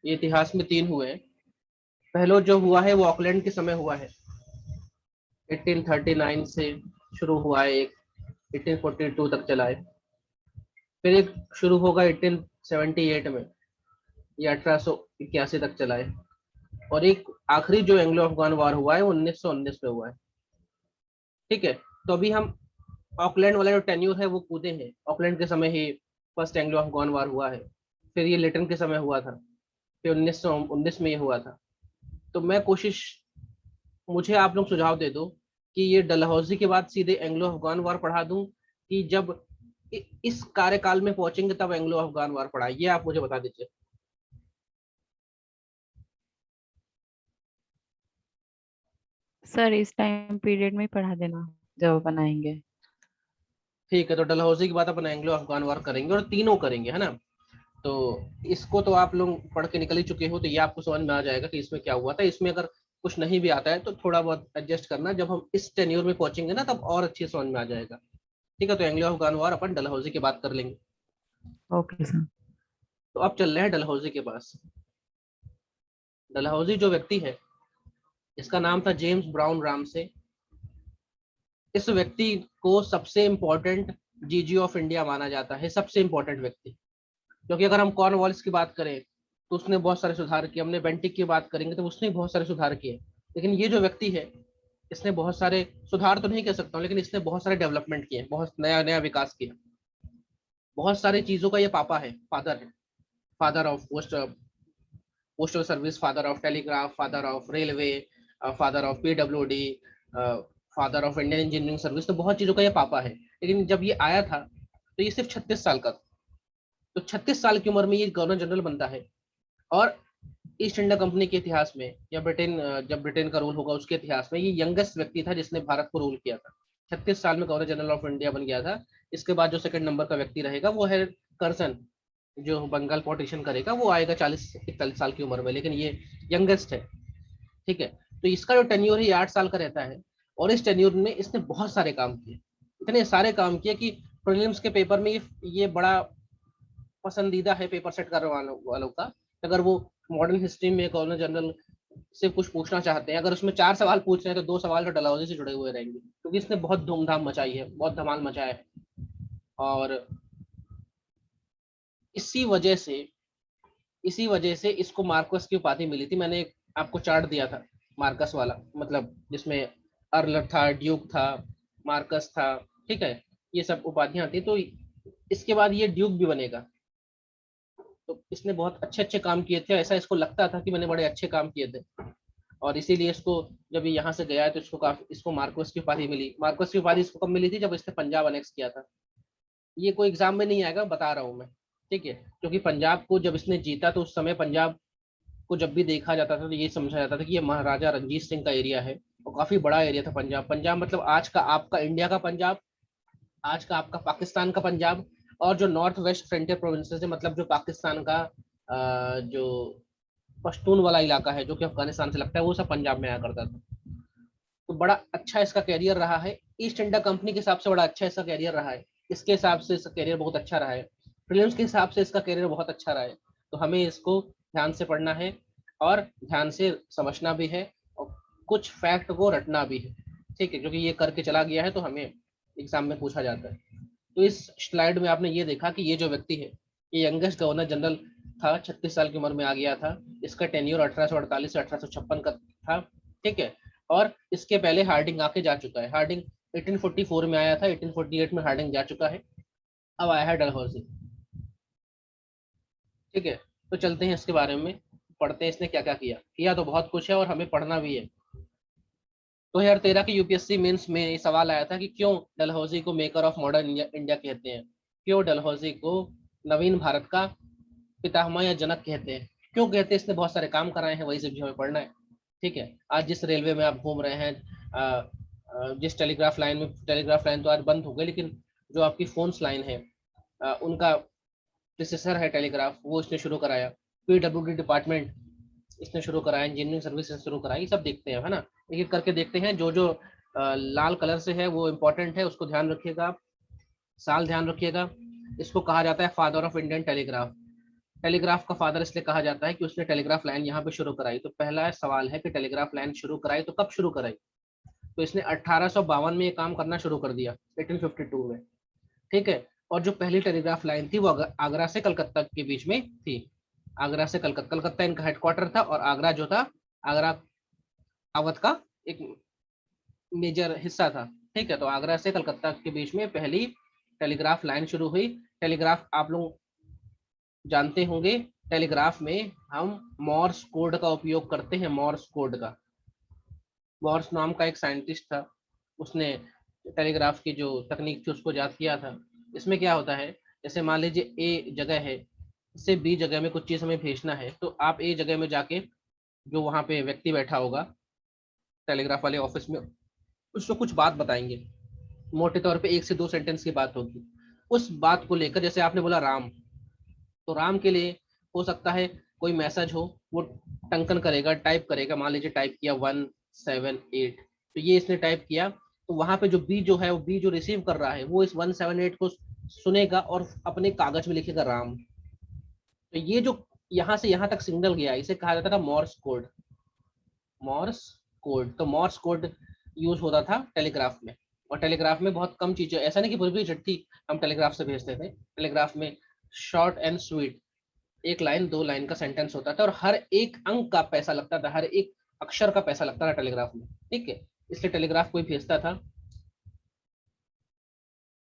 ये इतिहास में 3 हुए हैं। पहला जो हुआ है वो ऑकलैंड के समय हुआ है, 1839 से शुरू हुआ है, एक 1842 तक चला है। फिर एक शुरू होगा 1878 में, ये 1881 तक चला है। और एक आखिरी जो एंग्लो अफगान वार हुआ है वो 1919 में हुआ है। ठीक है, तो अभी हम ऑकलैंड वाला जो टेन्यूर है वो कूदे हैं। ऑकलैंड के समय ही फर्स्ट एंग्लो अफगान वार हुआ है, फिर ये लिटन के समय हुआ था, फिर 1919 में ये हुआ था। तो मैं कोशिश, मुझे आप लोग सुझाव दे दो कि ये डलहौजी के बाद सीधे एंग्लो अफगान वार पढ़ा दूं, कि जब इस कार्यकाल में पहुंचेंगे तब एंग्लो अफगान वार पढ़ाए, ये आप मुझे बता दीजिए। सर इस टाइम पीरियड में ही पढ़ा देना जब बनाएंगे। ठीक है, तो डलहौजी के बाद अपन एंग्लो अफगान वार करेंगे और तीनों करेंगे, है ना। तो इसको तो आप लोग पढ़ के निकल ही चुके हो, तो ये आपको समझ में आ जाएगा कि इसमें क्या हुआ था। इसमें अगर कुछ नहीं भी आता है तो थोड़ा बहुत एडजस्ट करना, जब हम इस टेन्योर में पहुंचेंगे ना तब और अच्छी समझ में आ जाएगा। ठीक है, तो एंग्लो अफगान वार अपन डलहौजी की बात कर लेंगे। Okay sir. तो अब चल रहे हैं डलहौजी के पास। डलहौजी जो व्यक्ति है, इसका नाम था जेम्स ब्राउन राम से। इस व्यक्ति को सबसे इंपॉर्टेंट जीजी ऑफ इंडिया माना जाता है, सबसे इंपॉर्टेंट व्यक्ति। क्योंकि अगर हम कॉर्नवालिस की बात करें तो उसने बहुत सारे सुधार किए, हमने बेंटिक की बात करेंगे तो उसने बहुत सारे सुधार किए। लेकिन ये जो व्यक्ति है, इसने बहुत सारे सुधार तो नहीं कह सकता हूँ, लेकिन इसने बहुत सारे डेवलपमेंट किए, बहुत नया नया विकास किया। बहुत सारी चीजों का ये पापा है, फादर है। Father of postal service, father of telegraph, father of railway, father of PWD, father of Indian engineering service. तो बहुत चीजों का ये पापा है। लेकिन जब ये आया था तो ये सिर्फ 36 साल का था। तो 36 साल की उम्र में ये गवर्नर जनरल बनता है। और ईस्ट इंडिया कंपनी के इतिहास में, या ब्रिटेन, जब ब्रिटेन का रूल होगा उसके इतिहास में, ये यंगेस्ट व्यक्ति था जिसने भारत को रूल किया था। 36 साल में गवर्नर जनरल ऑफ इंडिया बन गया था। इसके बाद जो सेकंड नंबर का व्यक्ति रहेगा वो है करसन, जो बंगाल पार्टीशन करेगा, वो आएगा 40-41 साल की उम्र में, लेकिन ये यंगेस्ट है। ठीक है, तो इसका जो टेन्योर है ये 8 साल का रहता है। और इस टेन्योर में इसने बहुत सारे काम किए, इतने सारे काम किए कि प्रीलिम्स के पेपर में ये बड़ा पसंदीदा है पेपर सेट करने वालों का। अगर वो मॉडर्न हिस्ट्री में गवर्नर जनरल से कुछ पूछना चाहते हैं, अगर उसमें 4 सवाल पूछ रहे हैं तो 2 सवाल तो डलहौजी से जुड़े हुए रहेंगे, क्योंकि इसने बहुत धूमधाम मचाई है, बहुत धमाल मचाया है। और इसी वजह से इसी वजह से इसको मार्कस की उपाधि मिली थी। मैंने एक आपको चार्ट दिया था मार्कस वाला, मतलब जिसमें अर्ल था, ड्यूक था, मार्कस था। ठीक है, ये सब उपाधियां थी। तो इसके बाद ये ड्यूक भी बनेगा। तो इसने बहुत अच्छे अच्छे काम किए थे, ऐसा इसको लगता था कि मैंने बड़े अच्छे काम किए थे। और इसीलिए इसको, जब ये यहाँ से गया है तो इसको मार्कस की उपाधि मिली। मार्कस की उपाधि इसको कब मिली थी? जब इसने पंजाब अनेक्स किया था। ये कोई एग्जाम में नहीं आएगा, बता रहा हूँ मैं। ठीक है, क्योंकि पंजाब को जब इसने जीता तो उस समय पंजाब को जब भी देखा जाता था तो ये समझा जाता था कि ये महाराजा रंजीत सिंह का एरिया है। और काफी बड़ा एरिया था पंजाब। पंजाब मतलब आज का आपका इंडिया का पंजाब, आज का आपका पाकिस्तान का पंजाब। और जो नॉर्थ वेस्ट फ्रंटियर प्रोविंसेस है, मतलब जो पाकिस्तान का जो पश्तून वाला इलाका है जो कि अफगानिस्तान से लगता है, वो सब पंजाब में आया करता था। तो बड़ा अच्छा इसका कैरियर रहा है। ईस्ट इंडिया कंपनी के हिसाब से बड़ा अच्छा इसका कैरियर रहा है। इसके हिसाब से इसका कैरियर बहुत अच्छा रहा है। प्रीलिम्स के हिसाब से इसका कैरियर बहुत अच्छा रहा है। तो हमें इसको ध्यान से पढ़ना है और ध्यान से समझना भी है, और कुछ फैक्ट को रटना भी है। ठीक है, क्योंकि ये करके चला गया है तो हमें एग्जाम में पूछा जाता है। तो इस स्लाइड में आपने ये देखा कि ये जो व्यक्ति है, ये यंगेस्ट गवर्नर जनरल था, 36 साल की उम्र में आ गया था। इसका टेन्योर 1848 से 1856 का था। ठीक है, और इसके पहले हार्डिंग आके जा चुका है। हार्डिंग 1844 में आया था, 1848 में हार्डिंग जा चुका है, अब आया है डलहौजी। ठीक है, तो चलते हैं इसके बारे में, पढ़ते हैं इसने क्या क्या किया। किया तो बहुत कुछ है और हमें पढ़ना भी है। 2013 की यूपीएससी मेंस में ये सवाल आया था कि क्यों डलहौजी को मेकर ऑफ मॉडर्न इंडिया कहते हैं, क्यों डलहौजी को नवीन भारत का पितामह या जनक कहते हैं, क्यों कहते हैं? इसने बहुत सारे काम कराए हैं, वही सब भी हमें पढ़ना है। ठीक है, आज जिस रेलवे में आप घूम रहे हैं, जिस टेलीग्राफ लाइन तो आज बंद हो गई, लेकिन जो आपकी फोन्स लाइन है, उनका प्रोसेसर है टेलीग्राफ, वो इसने शुरू कराया। पीडब्ल्यूडी डिपार्टमेंट इसने शुरू कराया, इंजीनियरिंग सर्विस ने शुरू कराई। ये सब देखते हैं, है ना। एक एक करके देखते हैं। जो जो लाल कलर से है वो इम्पोर्टेंट है, उसको ध्यान रखिएगा आप। साल ध्यान रखिएगा। इसको कहा जाता है father of Indian telegraph. Telegraph का फादर इसलिए कहा जाता है कि उसने टेलीग्राफ लाइन यहाँ पे शुरू कराई। तो पहला सवाल है कि टेलीग्राफ लाइन शुरू कराई तो कब शुरू कराई? तो इसने 1852 में ये काम करना शुरू कर दिया, 1852 में, ठीक है। और जो पहली टेलीग्राफ लाइन थी वो आगरा से कलकत्ता के बीच में थी। आगरा से कलकत्ता, कलकत्ता इनका हेडक्वार्टर था और आगरा जो था, आगरा अवध का एक मेजर हिस्सा था, ठीक है। तो आगरा से कलकत्ता के बीच में पहली टेलीग्राफ लाइन शुरू हुई। टेलीग्राफ आप लोग जानते होंगे, टेलीग्राफ में हम मॉर्स कोड का उपयोग करते हैं। मॉर्स कोड का, मॉर्स नाम का एक साइंटिस्ट था, उसने टेलीग्राफ की जो तकनीक थी उसको इजाद किया था। इसमें क्या होता है, जैसे मान लीजिए ए जगह है, इससे बी जगह में कुछ चीज़ हमें भेजना है, तो आप ए जगह में जाके जो वहाँ पे व्यक्ति बैठा होगा टेलीग्राफ वाले ऑफिस में, उसको कुछ बात बताएंगे। मोटे तौर पे 1 से 2 सेंटेंस की बात होगी। उस बात को लेकर, जैसे आपने बोला राम, तो राम के लिए हो सकता है कोई मैसेज हो, वो टंकन करेगा, टाइप करेगा। मान लीजिए टाइप किया 178, तो ये इसने टाइप किया, तो वहां पे जो बी जो है, वो बी जो रिसीव कर रहा है, वो इस 178 को सुनेगा और अपने कागज में लिखेगा राम। तो ये जो यहाँ से यहाँ तक सिग्नल गया, इसे कहा जाता था मॉर्स कोड। मॉर्स कोड, तो मॉर्स कोड यूज होता था टेलीग्राफ में। और टेलीग्राफ में बहुत कम चीजें, ऐसा नहीं कि पूरी पूरी चिट्ठी हम टेलीग्राफ से भेजते थे। टेलीग्राफ में short and sweet, 1 line 2 line का सेंटेंस होता था और हर एक अंक का पैसा लगता था, हर एक अक्षर का पैसा लगता था टेलीग्राफ में, ठीक है। इसलिए टेलीग्राफ कोई भेजता था।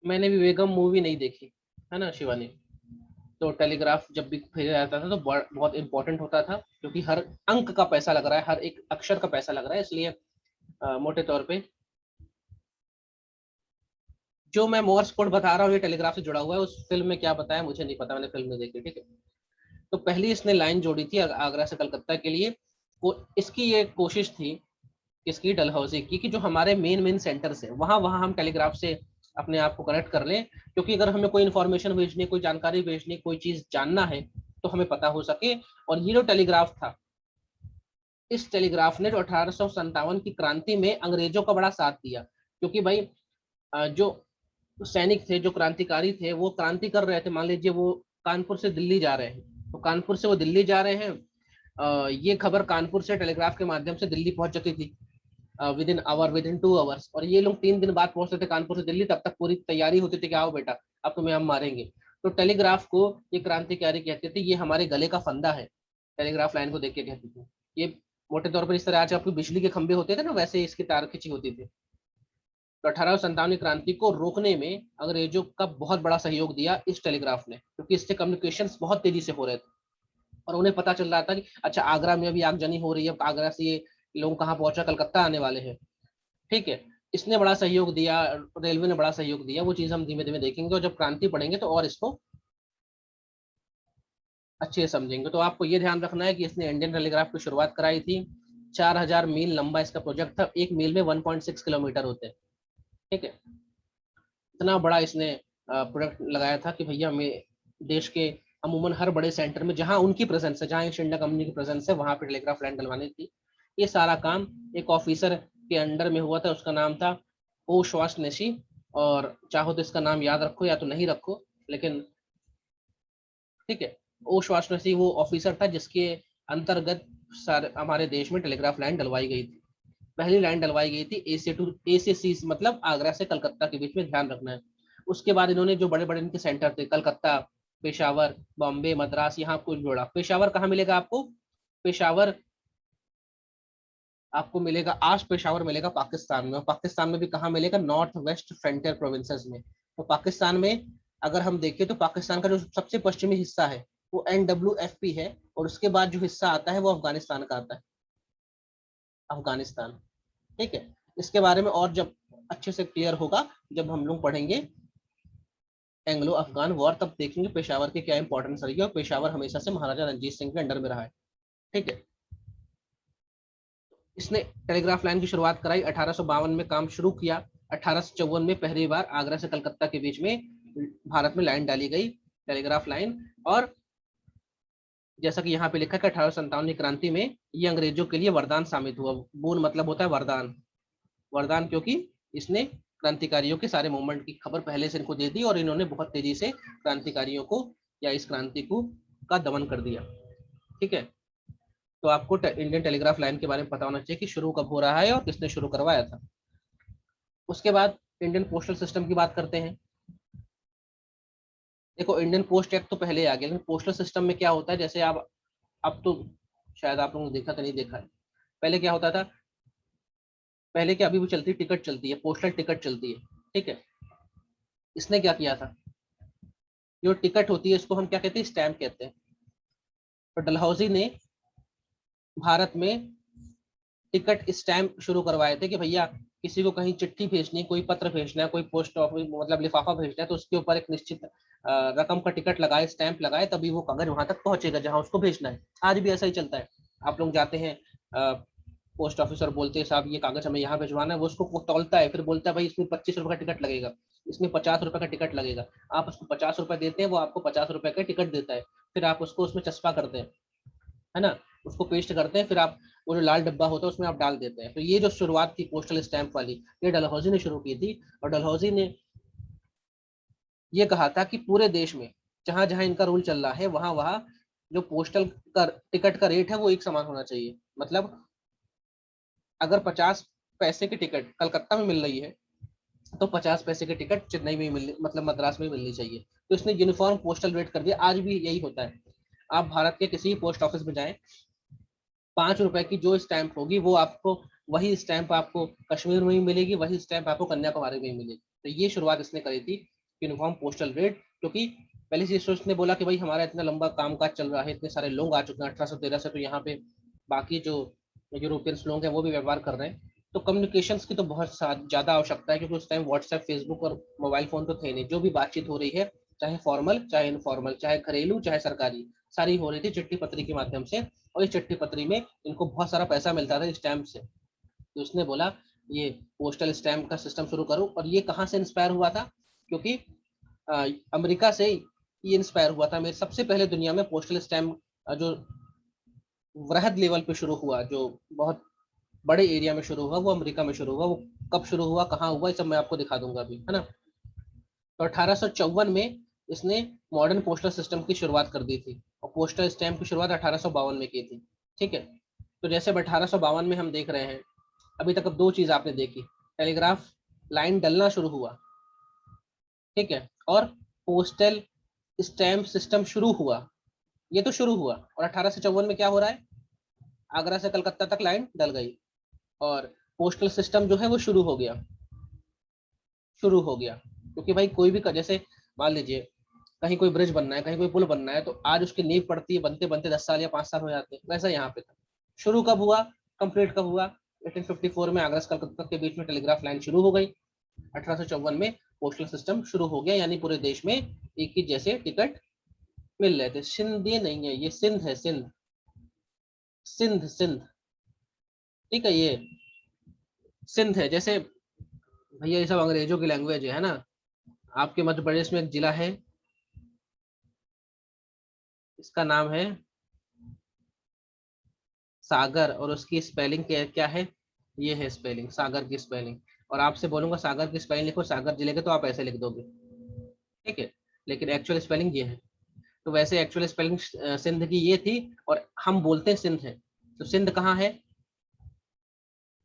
मैंने भी बेगम मूवी नहीं देखी है ना शिवानी, तो टेलीग्राफ जब भी भेजा जाता था तो बहुत इंपॉर्टेंट होता था, क्योंकि हर अंक का पैसा लग रहा है, हर एक अक्षर का पैसा लग रहा है। इसलिए मोटे तौर पे जो मैं मोर्स कोड बता रहा हूँ ये टेलीग्राफ से जुड़ा हुआ है। उस फिल्म में क्या बताया मुझे नहीं पता, मैंने फिल्म नहीं देखी, ठीक है। तो पहली इसने लाइन जोड़ी थी आगरा से कलकत्ता के लिए। वो इसकी ये कोशिश थी, किसकी, डलहौजी की, कि जो हमारे मेन मेन सेंटर्स है वहाँ वहाँ हम टेलीग्राफ से अपने आप को कनेक्ट कर लें, क्योंकि अगर हमें कोई इन्फॉर्मेशन भेजनी, कोई जानकारी भेजनी, कोई चीज जानना है तो हमें पता हो सके। और ये जो टेलीग्राफ था, इस टेलीग्राफ ने जो 1857 की क्रांति में अंग्रेजों का बड़ा साथ दिया, क्योंकि भाई जो सैनिक थे, जो क्रांतिकारी थे, वो क्रांति कर रहे थे। मान लीजिए वो कानपुर से दिल्ली जा रहे हैं, तो कानपुर से वो दिल्ली जा रहे हैं, ये खबर कानपुर से टेलीग्राफ के माध्यम से दिल्ली पहुंच जाती थी within hour, within 2 hours. और ये लोग 3 दिन बाद पहुंचते थे कानपुर से दिल्ली, तब तक पूरी तैयारी होती थी कि आओ बेटा अब तुम्हें हम मारेंगे। तो टेलीग्राफ को ये क्रांतिकारी कहते थे, ये हमारे गले का फंदा है। टेलीग्राफ लाइन को देख के कहते थे ये। मोटे तौर पर इस तरह आज आपकी बिजली के खंभे होते थे ना, वैसे इसकी तार खिंची होती थी। तो 1857 क्रांति को रोकने में अंग्रेजों का बहुत बड़ा सहयोग दिया इस टेलीग्राफ ने, क्योंकि इससे कम्युनिकेशन बहुत तेजी से हो रहे थे और उन्हें पता चल रहा था कि अच्छा आगरा में अभी आगजनी हो रही है, आगरा से ये लोग कहाँ पहुंचा, कलकत्ता आने वाले हैं, ठीक है। इसने बड़ा सहयोग दिया, रेलवे ने बड़ा सहयोग दिया, वो चीज हम धीमे धीमे देखेंगे और जब क्रांति पढ़ेंगे तो और इसको अच्छे से समझेंगे। तो आपको ये ध्यान रखना है कि इसने इंडियन टेलीग्राफ की शुरुआत कराई थी। 4000 मील लंबा इसका प्रोजेक्ट था, एक मील में 1.6 किलोमीटर होते हैं, ठीक है। इतना बड़ा इसने प्रोडक्ट लगाया था कि भैया मैं देश के अमूमन हर बड़े सेंटर में जहां उनकी प्रेजेंस है, जहां ईस्ट इंडिया कंपनी की प्रेजेंस है, वहां पे टेलीग्राफ लाइन डलवानी थी। ये सारा काम एक ऑफिसर के अंडर में हुआ था, उसका नाम था ओ श्वासनेशी। और चाहो तो इसका नाम याद रखो या तो नहीं रखो, लेकिन ठीक है, ओ श्वासनेशी वो ऑफिसर था जिसके अंतर्गत सारे हमारे देश में टेलीग्राफ लाइन डलवाई गई थी। पहली लाइन डलवाई गई थी ए से सी, मतलब आगरा से कलकत्ता के बीच में, ध्यान रखना है। उसके बाद इन्होंने जो बड़े बड़े इनके सेंटर थे, कलकत्ता, पेशावर, बॉम्बे, मद्रास, यहाँ को जोड़ा। पेशावर कहाँ मिलेगा आपको? पेशावर आपको मिलेगा, आज पेशावर मिलेगा पाकिस्तान में, और पाकिस्तान में भी कहाँ मिलेगा? नॉर्थ वेस्ट फ्रंटियर प्रोविंसेस में। तो पाकिस्तान में अगर हम देखें तो पाकिस्तान का जो सबसे पश्चिमी हिस्सा है वो NWFP है, और उसके बाद जो हिस्सा आता है वो अफगानिस्तान का आता है, अफगानिस्तान, ठीक है। इसके बारे में और जब अच्छे से क्लियर होगा जब हम लोग पढ़ेंगे एंग्लो अफगान वॉर, तब देखेंगे पेशावर की क्या इंपॉर्टेंस रही है। और पेशावर हमेशा से महाराजा रंजीत सिंह के अंडर में रहा है, ठीक है। इसने टेलीग्राफ लाइन की शुरुआत कराई, 1852 में काम शुरू किया। 1854 में पहली बार आगरा से कलकत्ता के बीच में भारत में लाइन डाली गई, टेलीग्राफ लाइन। और जैसा कि यहाँ पे लिखा है कि 1857 की क्रांति में ये अंग्रेजों के लिए वरदान साबित हुआ। बून मतलब होता है वरदान, वरदान क्योंकि इसने क्रांतिकारियों के सारे मूवमेंट की खबर पहले से इनको दे दी और इन्होंने बहुत तेजी से क्रांतिकारियों को या इस क्रांति को का दमन कर दिया। ठीक है, तो आपको इंडियन टेलीग्राफ लाइन के बारे में पता होना चाहिए कि शुरू कब हो रहा है और किसने शुरू करवाया था। उसके बाद इंडियन पोस्टल सिस्टम की बात करते हैं। देखो, इंडियन पोस्ट एक्ट तो पहले आ गया, लेकिन पोस्टल सिस्टम में क्या होता है, जैसे आप, अब तो शायद आप लोगों ने देखा तो नहीं देखा है, पहले क्या होता था, पहले क्या अभी भी चलती, टिकट चलती है, पोस्टल टिकट चलती है। ठीक है, इसने क्या किया था, जो टिकट होती है इसको हम क्या कहते हैं, स्टैम्प कहते हैं। तो डलहौजी ने भारत में टिकट स्टैम्प शुरू करवाए थे कि भैया किसी को कहीं चिट्ठी भेजनी, कोई पत्र भेजना है, कोई पोस्ट ऑफिस मतलब लिफाफा भेजना है, तो उसके ऊपर एक निश्चित रकम का टिकट लगाए, स्टैंप लगाए, तभी वो कागज वहां तक पहुंचेगा जहां उसको भेजना है। आज भी ऐसा ही चलता है। आप लोग जाते हैं पोस्ट ऑफिस और बोलते हैं साहब ये कागज हमें यहाँ भिजवाना है, वो उसको तौलता है, फिर बोलता है भाई इसमें 25 रुपए का टिकट लगेगा, इसमें 50 रुपए का टिकट लगेगा। आप उसको 50 रुपए देते हैं, वो आपको 50 रुपए का टिकट देता है। फिर आप उसको उसमें चस्पा करते हैं, है ना, उसको पेस्ट करते हैं, फिर आप वो जो लाल डब्बा होता है उसमें आप डाल देते हैं। तो ये जो शुरुआत थी पोस्टल स्टैंप वाली, ये डलहौजी ने शुरू की थी। और डलहौजी ने ये कहा था कि पूरे देश में जहां जहां इनका रूल चल रहा है, वहां वहां जो पोस्टल का टिकट का रेट है वो एक समान होना चाहिए। मतलब अगर 50 पैसे की टिकट कलकत्ता में मिल रही है, तो 50 पैसे की टिकट चेन्नई में मिल, मतलब मद्रास में मिलनी चाहिए। तो इसने यूनिफॉर्म पोस्टल रेट कर दिया। आज भी यही होता है। आप भारत के किसी पोस्ट ऑफिस में जाएं, 5 रुपए की जो स्टैंप होगी वो आपको, वही स्टैंप आपको कश्मीर में ही मिलेगी, वही स्टैंप आपको कन्याकुमारी में ही मिलेगी। तो ये शुरुआत इसने करी थी, यूनिफॉर्म पोस्टल रेट। क्योंकि पहले से इसने बोला कि भाई हमारा इतना लंबा कामकाज चल रहा है, इतने सारे लोग आ चुके हैं 1813 से, तो यहाँ पे बाकी जो यूरोपियंस लोग हैं वो भी व्यापार कर रहे हैं। तो कम्युनिकेशंस की तो बहुत ज्यादा आवश्यकता है, क्योंकि उस टाइम व्हाट्सएप, फेसबुक और मोबाइल फोन तो थे नहीं। जो भी बातचीत हो रही है, चाहे फॉर्मल चाहे इनफॉर्मल, चाहे घरेलू चाहे सरकारी, सारी हो रही थी चिट्ठी पत्री के माध्यम से। और इस चिट्ठी पत्री में इनको बहुत सारा पैसा मिलता था स्टैम्प से। तो उसने बोला ये पोस्टल स्टैम्प का सिस्टम शुरू करूं। और ये कहाँ से इंस्पायर हुआ था, क्योंकि अमेरिका से ये इंस्पायर हुआ था। मेरे सबसे पहले दुनिया में पोस्टल स्टैम्प जो वृहद लेवल पे शुरू हुआ, जो बहुत बड़े एरिया में शुरू हुआ, वो अमेरिका में शुरू हुआ। वो कब शुरू हुआ, कहाँ हुआ, ये सब मैं आपको दिखा दूंगा अभी, है ना। तो 1854 में इसने मॉडर्न पोस्टल सिस्टम की शुरुआत कर दी थी, और पोस्टल स्टैम्प की शुरुआत 1852 में की थी। ठीक है, तो जैसे 1852 में हम देख रहे हैं, अभी तक अब दो चीज आपने देखी, टेलीग्राफ लाइन डलना शुरू हुआ, ठीक है, और पोस्टल स्टैम्प सिस्टम शुरू हुआ। ये तो शुरू हुआ, और 1854 में क्या हो रहा है, आगरा से कलकत्ता तक लाइन डल गई, और पोस्टल सिस्टम जो है वो शुरू हो गया। क्योंकि भाई कोई भी जैसे मान लीजिए कहीं कोई ब्रिज बनना है, कहीं कोई पुल बनना है, तो आज उसकी नींव पड़ती है, बनते बनते 10 साल या 5 साल हो जाते हैं। वैसा यहाँ पे था। शुरू कब हुआ, कंप्लीट कब हुआ, 1854 में आगरा से कलकत्ता के बीच में टेलीग्राफ लाइन शुरू हो गई। 1854 में पोस्टल सिस्टम शुरू हो गया, यानी पूरे देश में एक ही जैसे टिकट मिल रहे थे। सिंध ये नहीं है, ये सिंध है, सिंध, सिंध सिंध। ठीक है, ये सिंध है। जैसे भैया ये सब अंग्रेजों की लैंग्वेज है ना। आपके मध्य प्रदेश में एक जिला है, इसका नाम है सागर, और उसकी स्पेलिंग क्या क्या है, ये है स्पेलिंग, सागर की स्पेलिंग। और आपसे बोलूंगा सागर की स्पेलिंग लिखो सागर जिले के, तो आप ऐसे लिख दोगे। ठीक है, लेकिन एक्चुअल स्पेलिंग ये है। तो वैसे एक्चुअल स्पेलिंग सिंध की ये थी, और हम बोलते हैं सिंध है। तो सिंध कहाँ है,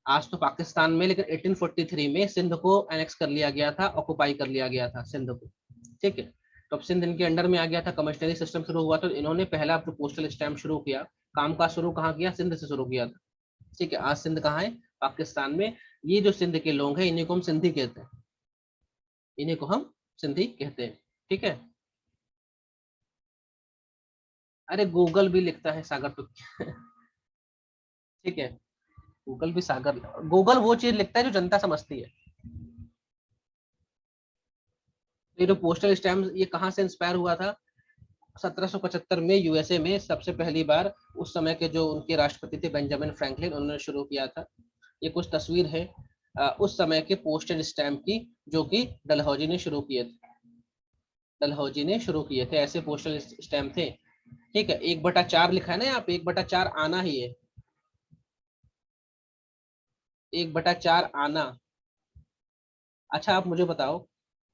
आज तो पाकिस्तान में, लेकिन 1843 में सिंध को एनेक्स कर लिया गया था, ऑक्युपाई कर लिया गया था सिंध को। ठीक है, तो अब सिंध इनके अंडर में आ गया था, कमिश्नरी सिस्टम शुरू हुआ। तो इन्होंने पहला जो पोस्टल स्टैम्प शुरू किया, काम का शुरू कहाँ किया, सिंध से शुरू किया था। ठीक है, आज सिंध कहाँ है, पाकिस्तान में। ये जो सिंध के लोग हैं, इन्हीं को हम सिंधी कहते हैं, इन्हीं को हम सिंधी कहते हैं। ठीक है, अरे गूगल भी लिखता है सागर तो ठीक है, गूगल भी सागर, गूगल वो चीज लिखता है जो जनता समझती है। तो ये जो पोस्टल स्टैम्प, ये कहाँ से इंस्पायर हुआ था, 1775 में यूएसए में सबसे पहली बार उस समय के जो उनके राष्ट्रपति थे बेंजामिन फ्रैंकलिन, उन्होंने शुरू किया था। ये कुछ तस्वीर है उस समय के पोस्टल स्टैम्प की, जो कि डलहौजी ने शुरू किए थे। डलहौजी ने शुरू किए थे, ऐसे पोस्टल स्टैम्प थे। ठीक है, 1/4 लिखा है ना यहाँ पे, 1/4 आना ही है, 1/4 आना। अच्छा आप मुझे बताओ,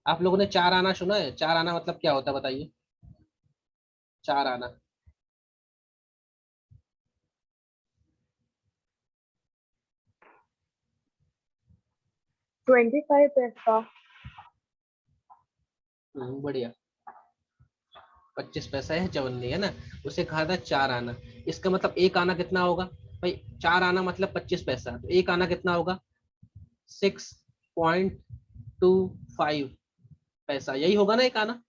आप लोगों ने 4 आना सुना है, 4 आना मतलब क्या होता है बताइए, 4 आना। 25 पैसा। बढ़िया। 25 पैसा है, 54 नहीं है ना। उसे कहा था 4 आना। इसका मतलब एक आना कितना होगा भाई? 4 आना मतलब 25 पैसा, तो एक आना कितना होगा? 6.25 पैसा, यही होगा ना एक आना।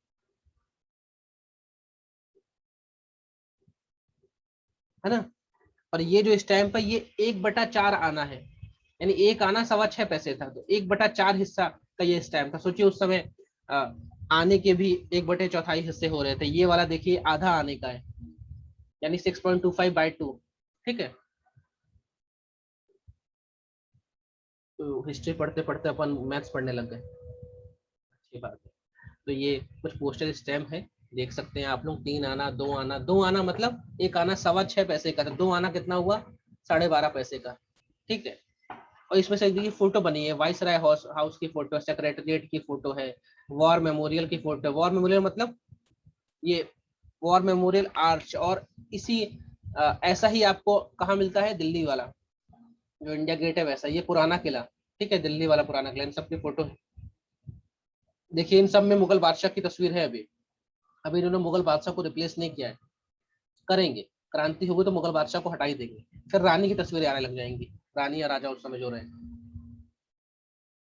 है ना। और ये जो स्टैम्प है ये 1/4 आना है, यानी एक आना 6.25 पैसे था, तो 1/4 हिस्सा का ये स्टैम्प था। सोचिए उस समय आने के भी 1/4 हिस्से हो रहे थे, ये वाला देखिए आधा आने का है, यानी 6.25/2। ठीक है। तो हिस्ट्री पढ़ते पढ़ते अपन मैथ्स पढ़ने लग गए, अच्छी बात है। तो ये कुछ पोस्टल स्टैम्प है, देख सकते हैं आप लोग। 3 आना, 2 आना, 2 आना मतलब एक आना 6.25 पैसे का था, 2 आना कितना हुआ? 12.5 पैसे का। ठीक है। और इसमें से देखिए फोटो बनी है, वाइस राय हाउस की फोटो, सेक्रेटरिएट की फोटो है, वॉर मेमोरियल की फोटो है। वॉर मेमोरियल मतलब ये वॉर मेमोरियल आर्च, और इसी ऐसा ही आपको कहाँ मिलता है? दिल्ली वाला जो इंडिया गेट है वैसा, ये पुराना किला। ठीक है, दिल्ली वाला पुराना किला, इन सब की फोटो है। देखिए इन सब में मुगल बादशाह की तस्वीर है। अभी अभी इन्होंने मुगल बादशाह को रिप्लेस नहीं किया है, करेंगे। क्रांति होगी तो मुगल बादशाह को हटा ही देंगे, फिर रानी की तस्वीरें आने लग जाएंगी, रानी या राजा उस समय जो रहे।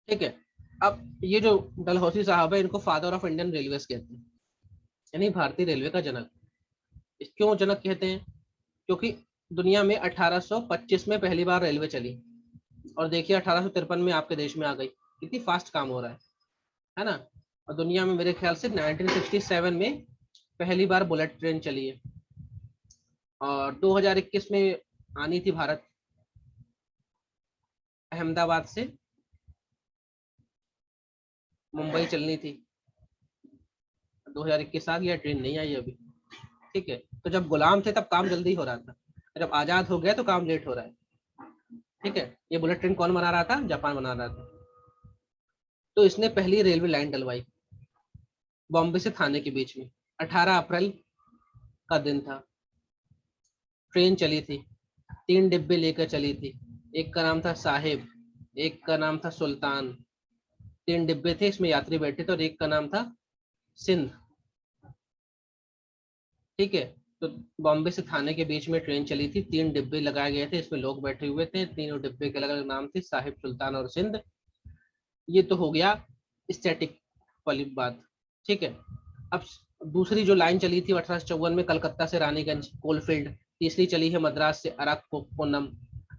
ठीक है। अब ये जो डलहौसी साहब है, इनको फादर ऑफ इंडियन रेलवेज कहते हैं, यानी भारतीय रेलवे का जनक। क्यों जनक कहते हैं? क्योंकि दुनिया में 1825 में पहली बार रेलवे चली, और देखिए 1853 में आपके देश में आ गई। कितनी फास्ट काम हो रहा है ना। और दुनिया में मेरे ख्याल से 1967 में पहली बार बुलेट ट्रेन चली है, और 2021 में आनी थी भारत, अहमदाबाद से मुंबई चलनी थी। 2021 आ गया, ट्रेन नहीं आई अभी। ठीक है। तो जब गुलाम थे तब काम जल्दी हो रहा था, जब आजाद हो गया तो काम लेट हो रहा है। ठीक है। ये बुलेट ट्रेन कौन बना रहा था? जापान बना रहा था। तो इसने पहली रेलवे लाइन डलवाई बॉम्बे से थाने के बीच में। 18 अप्रैल का दिन था, ट्रेन चली थी, 3 डिब्बे लेकर चली थी। एक का नाम था साहिब, एक का नाम था सुल्तान। 3 डिब्बे थे, इसमें यात्री बैठे थे, और एक का नाम था सिंध। ठीक है। तो बॉम्बे से थाने के बीच में ट्रेन चली थी, 3 डिब्बे लगाए गए थे, इसमें लोग बैठे हुए थे। तीनों डिब्बे के अलग अलग नाम थे, साहिब, सुल्तान और सिंध। ये तो हो गया स्टैटिक वाली बात। ठीक है। अब दूसरी जो लाइन चली थी 1854 में कलकत्ता से रानीगंज कोलफील्ड। तीसरी चली है मद्रास से अराक्कोनम।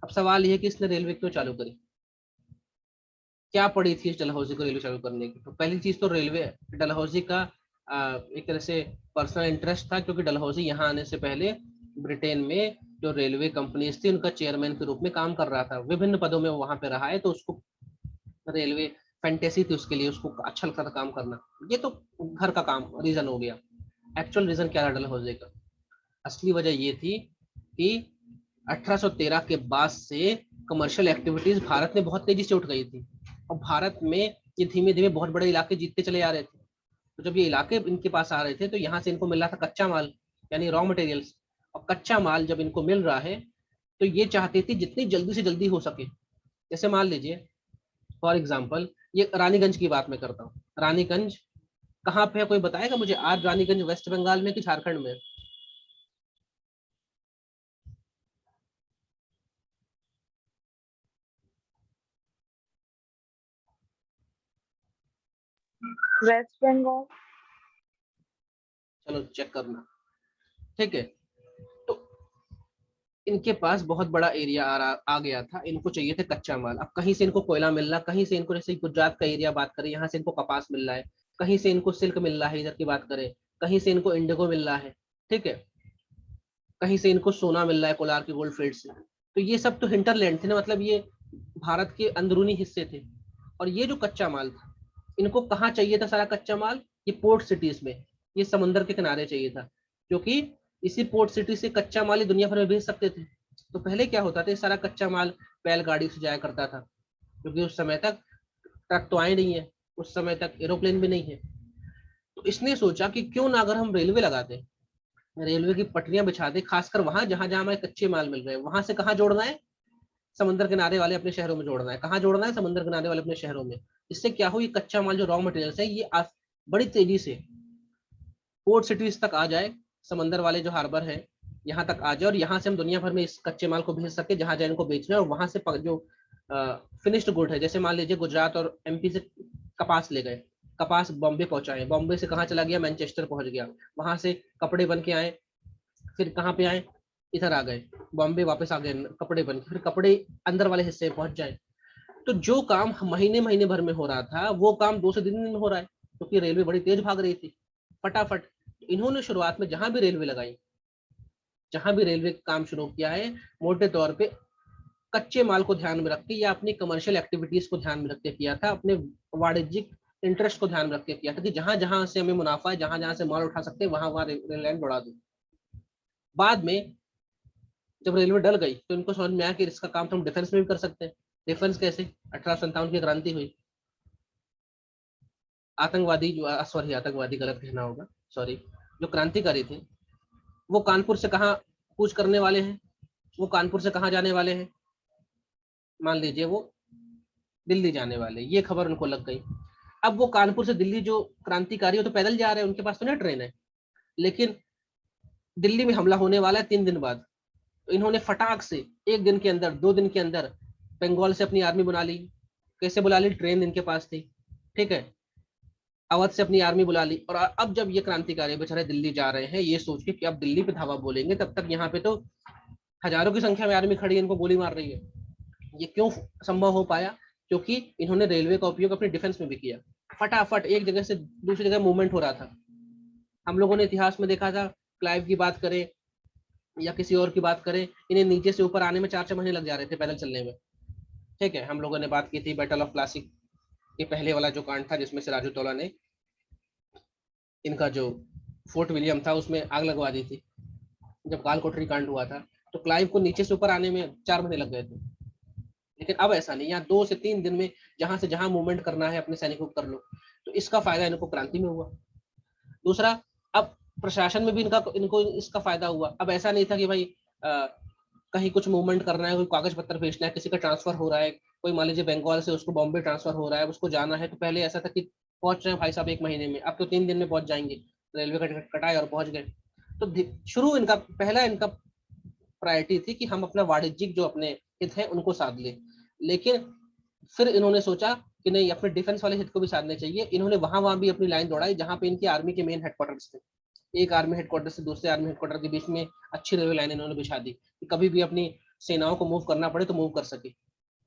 अब सवाल ये है कि इसने रेलवे क्यों चालू करी? क्या पड़ी थी इस डलहौजी को रेलवे चालू करने की? तो पहली चीज तो रेलवे डलहौजी का एक तरह से पर्सनल इंटरेस्ट था, क्योंकि डलहौजी यहाँ आने से पहले ब्रिटेन में जो रेलवे कंपनीज थी उनका चेयरमैन के रूप में काम कर रहा था, विभिन्न पदों में वो वहां पे रहा है, तो उसको रेलवे फैंटेसी थी उसके लिए, उसको अच्छा लगता था काम करना। ये तो घर का काम रीजन हो गया। एक्चुअल रीजन क्या था डलहौजी का? असली वजह ये थी कि 1813 के बाद से कमर्शियल एक्टिविटीज भारत में बहुत तेजी से उठ गई थी, और भारत में ये धीमे धीमे बहुत बड़े इलाके जीतते चले आ रहे थे। तो जब ये इलाके इनके पास आ रहे थे तो यहाँ से इनको मिल रहा था कच्चा माल, यानी रॉ मटेरियल्स। और कच्चा माल जब इनको मिल रहा है तो ये चाहते थे जितनी जल्दी से जल्दी हो सके। जैसे मान लीजिए फॉर एग्जाम्पल, ये रानीगंज की बात मैं करता हूँ। रानीगंज कहाँ पे है, कोई बताएगा मुझे? आज रानीगंज वेस्ट बंगाल में कि झारखंड में? वेस्ट बंगाल। चलो चेक करना। ठीक है। तो इनके पास बहुत बड़ा एरिया आ गया था, इनको चाहिए थे कच्चा माल। अब कहीं से इनको कोयला मिल रहा, कहीं से इनको, जैसे गुजरात का एरिया बात करें, यहाँ से इनको कपास मिल रहा है, कहीं से इनको सिल्क मिल रहा है, इधर की बात करें कहीं से इनको इंडिगो मिल रहा है। ठीक है। कहीं से इनको सोना मिल रहा है कोलार के गोल्ड फील्ड से। तो ये सब तो हिंटरलैंड थे ना, मतलब ये भारत के अंदरूनी हिस्से थे। और ये जो कच्चा माल था, इनको कहाँ चाहिए था सारा कच्चा माल? ये पोर्ट सिटीज में, ये समुंदर के किनारे चाहिए था, क्योंकि इसी पोर्ट सिटी से कच्चा माल ही दुनिया भर में भेज सकते थे। तो पहले क्या होता था, ये सारा कच्चा माल बैलगाड़ी से जाया करता था, क्योंकि उस समय तक ट्रक तो आए नहीं है, उस समय तक एरोप्लेन भी नहीं है। तो इसने सोचा कि क्यों ना अगर हम रेलवे लगा दें, रेलवे की पटरियां बिछा दे, खासकर वहां जहां जहां हमारे कच्चे माल मिल रहे हैं, वहां से कहाँ जोड़ना है? समंदर किनारे वाले अपने शहरों में जोड़ना है। कहाँ जोड़ना है? समंदर किनारे वाले अपने शहरों में। इससे क्या हो, ये कच्चा माल जो रॉ मटेरियल्स है ये बड़ी तेजी से पोर्ट सिटीज तक आ जाए, समंदर वाले जो हार्बर है यहाँ तक आ जाए, और यहाँ से हम दुनिया भर में इस कच्चे माल को भेज सके जहां जहाँ इनको बेचना है। और वहां से जो फिनिश्ड गुड है, जैसे मान लीजिए गुजरात और एमपी से कपास ले गए, कपास बॉम्बे पहुंचाए, बॉम्बे से कहाँ चला गया? मैनचेस्टर पहुंच गया, वहां से कपड़े बन के आए, फिर कहाँ पे आए? इधर आ गए, बॉम्बे वापस आ गए कपड़े बन के, फिर कपड़े अंदर वाले हिस्से में पहुंच जाए। तो जो काम महीने महीने भर में हो रहा था वो काम 2 से 3 दिन में हो रहा है, क्योंकि रेलवे बड़ी तेज भाग रही थी फटाफट। इन्होंने शुरुआत में जहां भी रेलवे लगाई, जहां भी रेलवे काम शुरू किया है, मोटे तौर पे कच्चे माल को ध्यान में रख के या अपनी कमर्शियल एक्टिविटीज को ध्यान में रख के किया था, अपने वाणिज्यिक इंटरेस्ट को ध्यान में रख के किया था कि जहां जहां से हमें मुनाफा है, जहां जहां से माल उठा सकते हैं, वहां वहां रेल लाइन बढ़ा दो। बाद में जब रेलवे डल गई तो इनको समझ में आया कि इसका काम तो हम डिफेंस में भी कर सकते हैं। डिफेंस कैसे? 1857 की क्रांति हुई, आतंकवादी जो सॉरी आतंकवादी गलत कहना होगा, सॉरी, जो क्रांतिकारी थे वो कानपुर से कहाँ कूच करने वाले हैं? वो कानपुर से कहाँ जाने वाले हैं? मान लीजिए वो दिल्ली जाने वाले, ये खबर उनको लग गई। अब वो कानपुर से दिल्ली जो क्रांतिकारी हो तो पैदल जा रहे हैं, उनके पास तो नहीं ट्रेन है, लेकिन दिल्ली में हमला होने वाला है 3 दिन बाद। तो इन्होंने फटाक से 1 दिन के अंदर, 2 दिन के अंदर बंगाल से अपनी आर्मी बुला ली। कैसे बुला ली? ट्रेन इनके पास थी, ठीक है, अवध से अपनी आर्मी बुला ली। और अब जब ये क्रांतिकारी बेचारे दिल्ली जा रहे हैं ये सोच के कि अब दिल्ली पे धावा बोलेंगे, तब तक यहाँ पे तो हजारों की संख्या में आर्मी खड़ी है, इनको गोली मार रही है। ये क्यों संभव हो पाया? क्योंकि इन्होंने रेलवे का उपयोग अपने डिफेंस में भी किया। फटाफट एक जगह से दूसरी जगह मूवमेंट हो रहा था। हम लोगों ने इतिहास में देखा था, क्लाइव की बात करें या किसी और की बात करें, इन्हें नीचे से ऊपर आने में 4-6 महीने लग जा रहे थे पैदल चलने में, ठीक है। हम लोगों ने बात की थी बैटल ऑफ प्लासी के पहले वाला जो कांड था, जिसमें से राजूतौला ने इनका जो फोर्ट विलियम था उसमें आग लगवा दी थी। जब काल कोठरी कांड हुआ था तो क्लाइव को नीचे से ऊपर आने में 4 महीने लग गए थे, लेकिन अब ऐसा नहीं, यहाँ 2 से 3 दिन में जहां से जहां मूवमेंट करना है अपने सैनिकों को कर लो। तो इसका फायदा इनको क्रांति में हुआ। दूसरा, अब प्रशासन में भी इनको इसका फायदा हुआ। अब ऐसा नहीं था कि भाई कहीं कुछ मूवमेंट करना है, कोई कागज पत्र भेजना है, किसी का ट्रांसफर हो रहा है, कोई मान लीजिए बंगाल से उसको बॉम्बे ट्रांसफर हो रहा है, उसको जाना है, तो पहले ऐसा था कि पहुंच रहे हैं भाई साहब 1 महीने में, अब तो 3 दिन में पहुंच जाएंगे, रेलवे का टिकट कटाए और पहुंच गए। तो शुरू इनका पहला प्रायोरिटी थी कि हम अपना वाणिज्यिक जो अपने हित है उनको साध ले। लेकिन फिर इन्होंने सोचा कि नहीं, अपने डिफेंस वाले हित को भी साधने चाहिए। इन्होंने वहां भी अपनी लाइन दौड़ाई जहां पे इनकी आर्मी के मेन हेडक्वार्टर्स थे। एक आर्मी हेडक्वार्टर से दूसरे आर्मी हेडक्वार्टर के बीच में अच्छी रेलवे लाइन इन्होंने बिछा दी कि कभी भी अपनी सेनाओं को मूव करना पड़े तो मूव कर सके,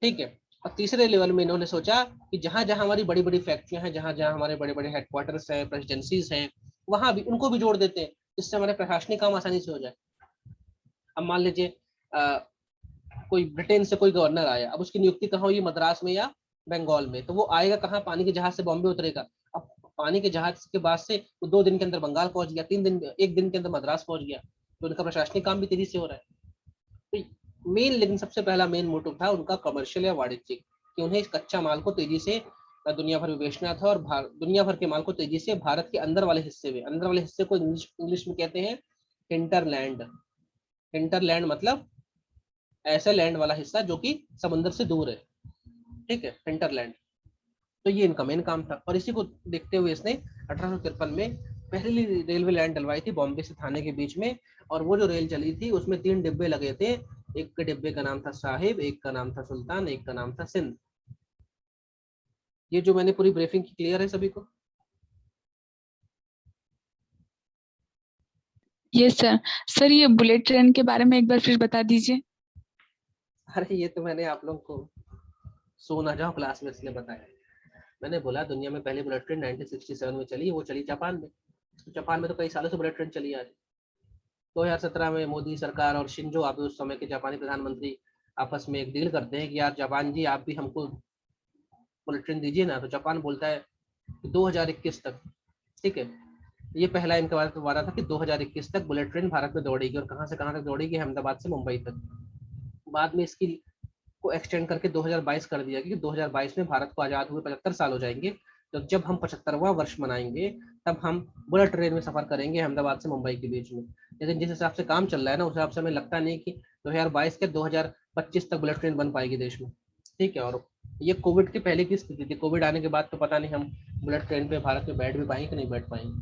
ठीक है। और तीसरे लेवल में इन्होंने सोचा कि जहां जहां हमारी बड़ी बड़ी फैक्ट्रियां हैं, जहां जहां हमारे बड़े बड़े हेडक्वार्टर्स हैं, प्रेसिडेंसीज हैं, वहां भी उनको भी जोड़ देते हैं, जिससे हमारे प्रशासनिक काम आसानी से हो जाए। अब मान लीजिए कोई ब्रिटेन से कोई गवर्नर आया, अब उसकी नियुक्ति कहाँ हुई? मद्रास में या बंगाल में। तो वो आएगा कहाँ? पानी के जहाज से बॉम्बे उतरेगा। अब पानी के जहाज के बाद से वो 2 दिन के अंदर बंगाल पहुंच गया, 1 दिन के अंदर मद्रास पहुंच गया। तो उनका प्रशासनिक काम भी तेजी से हो रहा है। तो लेकिन सबसे पहला मेन मोटिव था उनका कमर्शियल या वाणिज्यिक, कि उन्हें इस कच्चा माल को तेजी से दुनिया भर में बेचना था, और दुनिया भर के माल को तेजी से भारत के अंदर वाले हिस्से में, अंदर वाले हिस्से को इंग्लिश में कहते हैं हिंटरलैंड। हिंटरलैंड मतलब ऐसा लैंड वाला हिस्सा जो कि समुद्र से दूर है, ठीक है, हिंटरलैंड। तो ये इनका मेन काम था, और इसी को देखते हुए इसने 1853 में पहली रेलवे लाइन डलवाई थी बॉम्बे से थाने के बीच में। और वो जो रेल चली थी उसमें 3 डिब्बे लगे थे। एक के डिब्बे का नाम था साहिब, एक का नाम था सुल्तान, एक का नाम था सिंध। ये जो मैंने पूरी ब्रीफिंग की, क्लियर है सभी को? Yes sir. सर ये बुलेट ट्रेन के बारे में एक बार फिर बता दीजिए। अरे ये तो मैंने आप लोगों को सो ना जाओ क्लास में इसलिए बताया। मैंने बोला दुनिया में पहली बुलेट ट्रेन 1967 में चली, वो चली जापान में। जापान में तो कई सालों से बुलेट ट्रेन चली आ रही। 2017 में मोदी सरकार और शिंजो आबे उस समय के जापानी प्रधानमंत्री आपस में एक डील करते हैं कि यार जापान जी आप भी हमको बुलेट ट्रेन दीजिए ना। तो जापान बोलता है 2021 तक, ठीक है। ये पहला इनका वादा था कि 2021 तक बुलेट ट्रेन भारत में दौड़ेगी, और कहाँ से कहाँ तक दौड़ेगी? अहमदाबाद से मुंबई तक। बाद में इसकी को एक्सटेंड करके 2022 कर दिया, क्योंकि 2022 में भारत को आजाद हुए 75 साल हो जाएंगे। तो जब हम 75वां वर्ष मनाएंगे तब हम बुलेट ट्रेन में सफर करेंगे अहमदाबाद से मुंबई के बीच में। लेकिन जिस हिसाब से काम चल रहा है ना, उस हिसाब से हमें लगता नहीं कि 2022 के 25 तक बुलेट ट्रेन बन पाएगी देश में, ठीक है। और ये कोविड के पहले की स्थिति थी, कोविड आने के बाद तो पता नहीं हम बुलेट ट्रेन पे भारत में बैठ भी पाएंगे कि नहीं बैठ पाएंगे।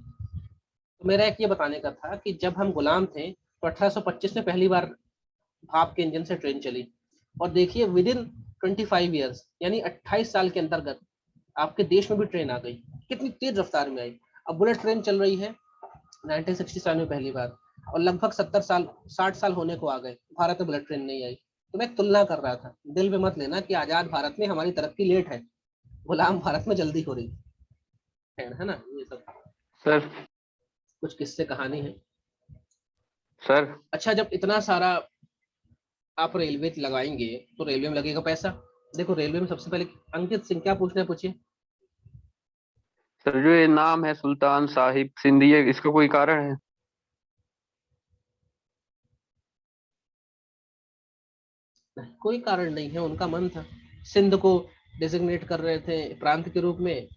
तो मेरा एक ये बताने का था कि जब हम गुलाम थे तो 1825 में पहली बार भाप के इंजन से ट्रेन चली, और देखिए विद इन 25 ईयर्स यानी 28 साल के अंतर्गत आपके देश में भी ट्रेन आ गई, कितनी तेज रफ्तार में आई। अब बुलेट ट्रेन चल रही है 1967 में पहली बार, और लगभग 70 साल 60 साल होने को आ गए, भारत में बुलेट ट्रेन नहीं आई। तो मैं तुलना कर रहा था, दिल में मत लेना कि आजाद भारत में हमारी तरक्की लेट है, गुलाम भारत में जल्दी हो रही है ना। ये सब सर कुछ किस्से कहानी है। सर अच्छा, जब इतना सारा आप रेलवे लगाएंगे तो रेलवे में लगेगा पैसा। देखो रेलवे में सबसे पहले अंकित सिंह क्या पूछना है पूछिए। सर जो ये नाम है सुल्तान साहिब सिंधी, ये इसका कोई कारण है? कोई कारण नहीं है, उनका मन था। सिंध को डेजिग्नेट कर रहे थे प्रांत के रूप में,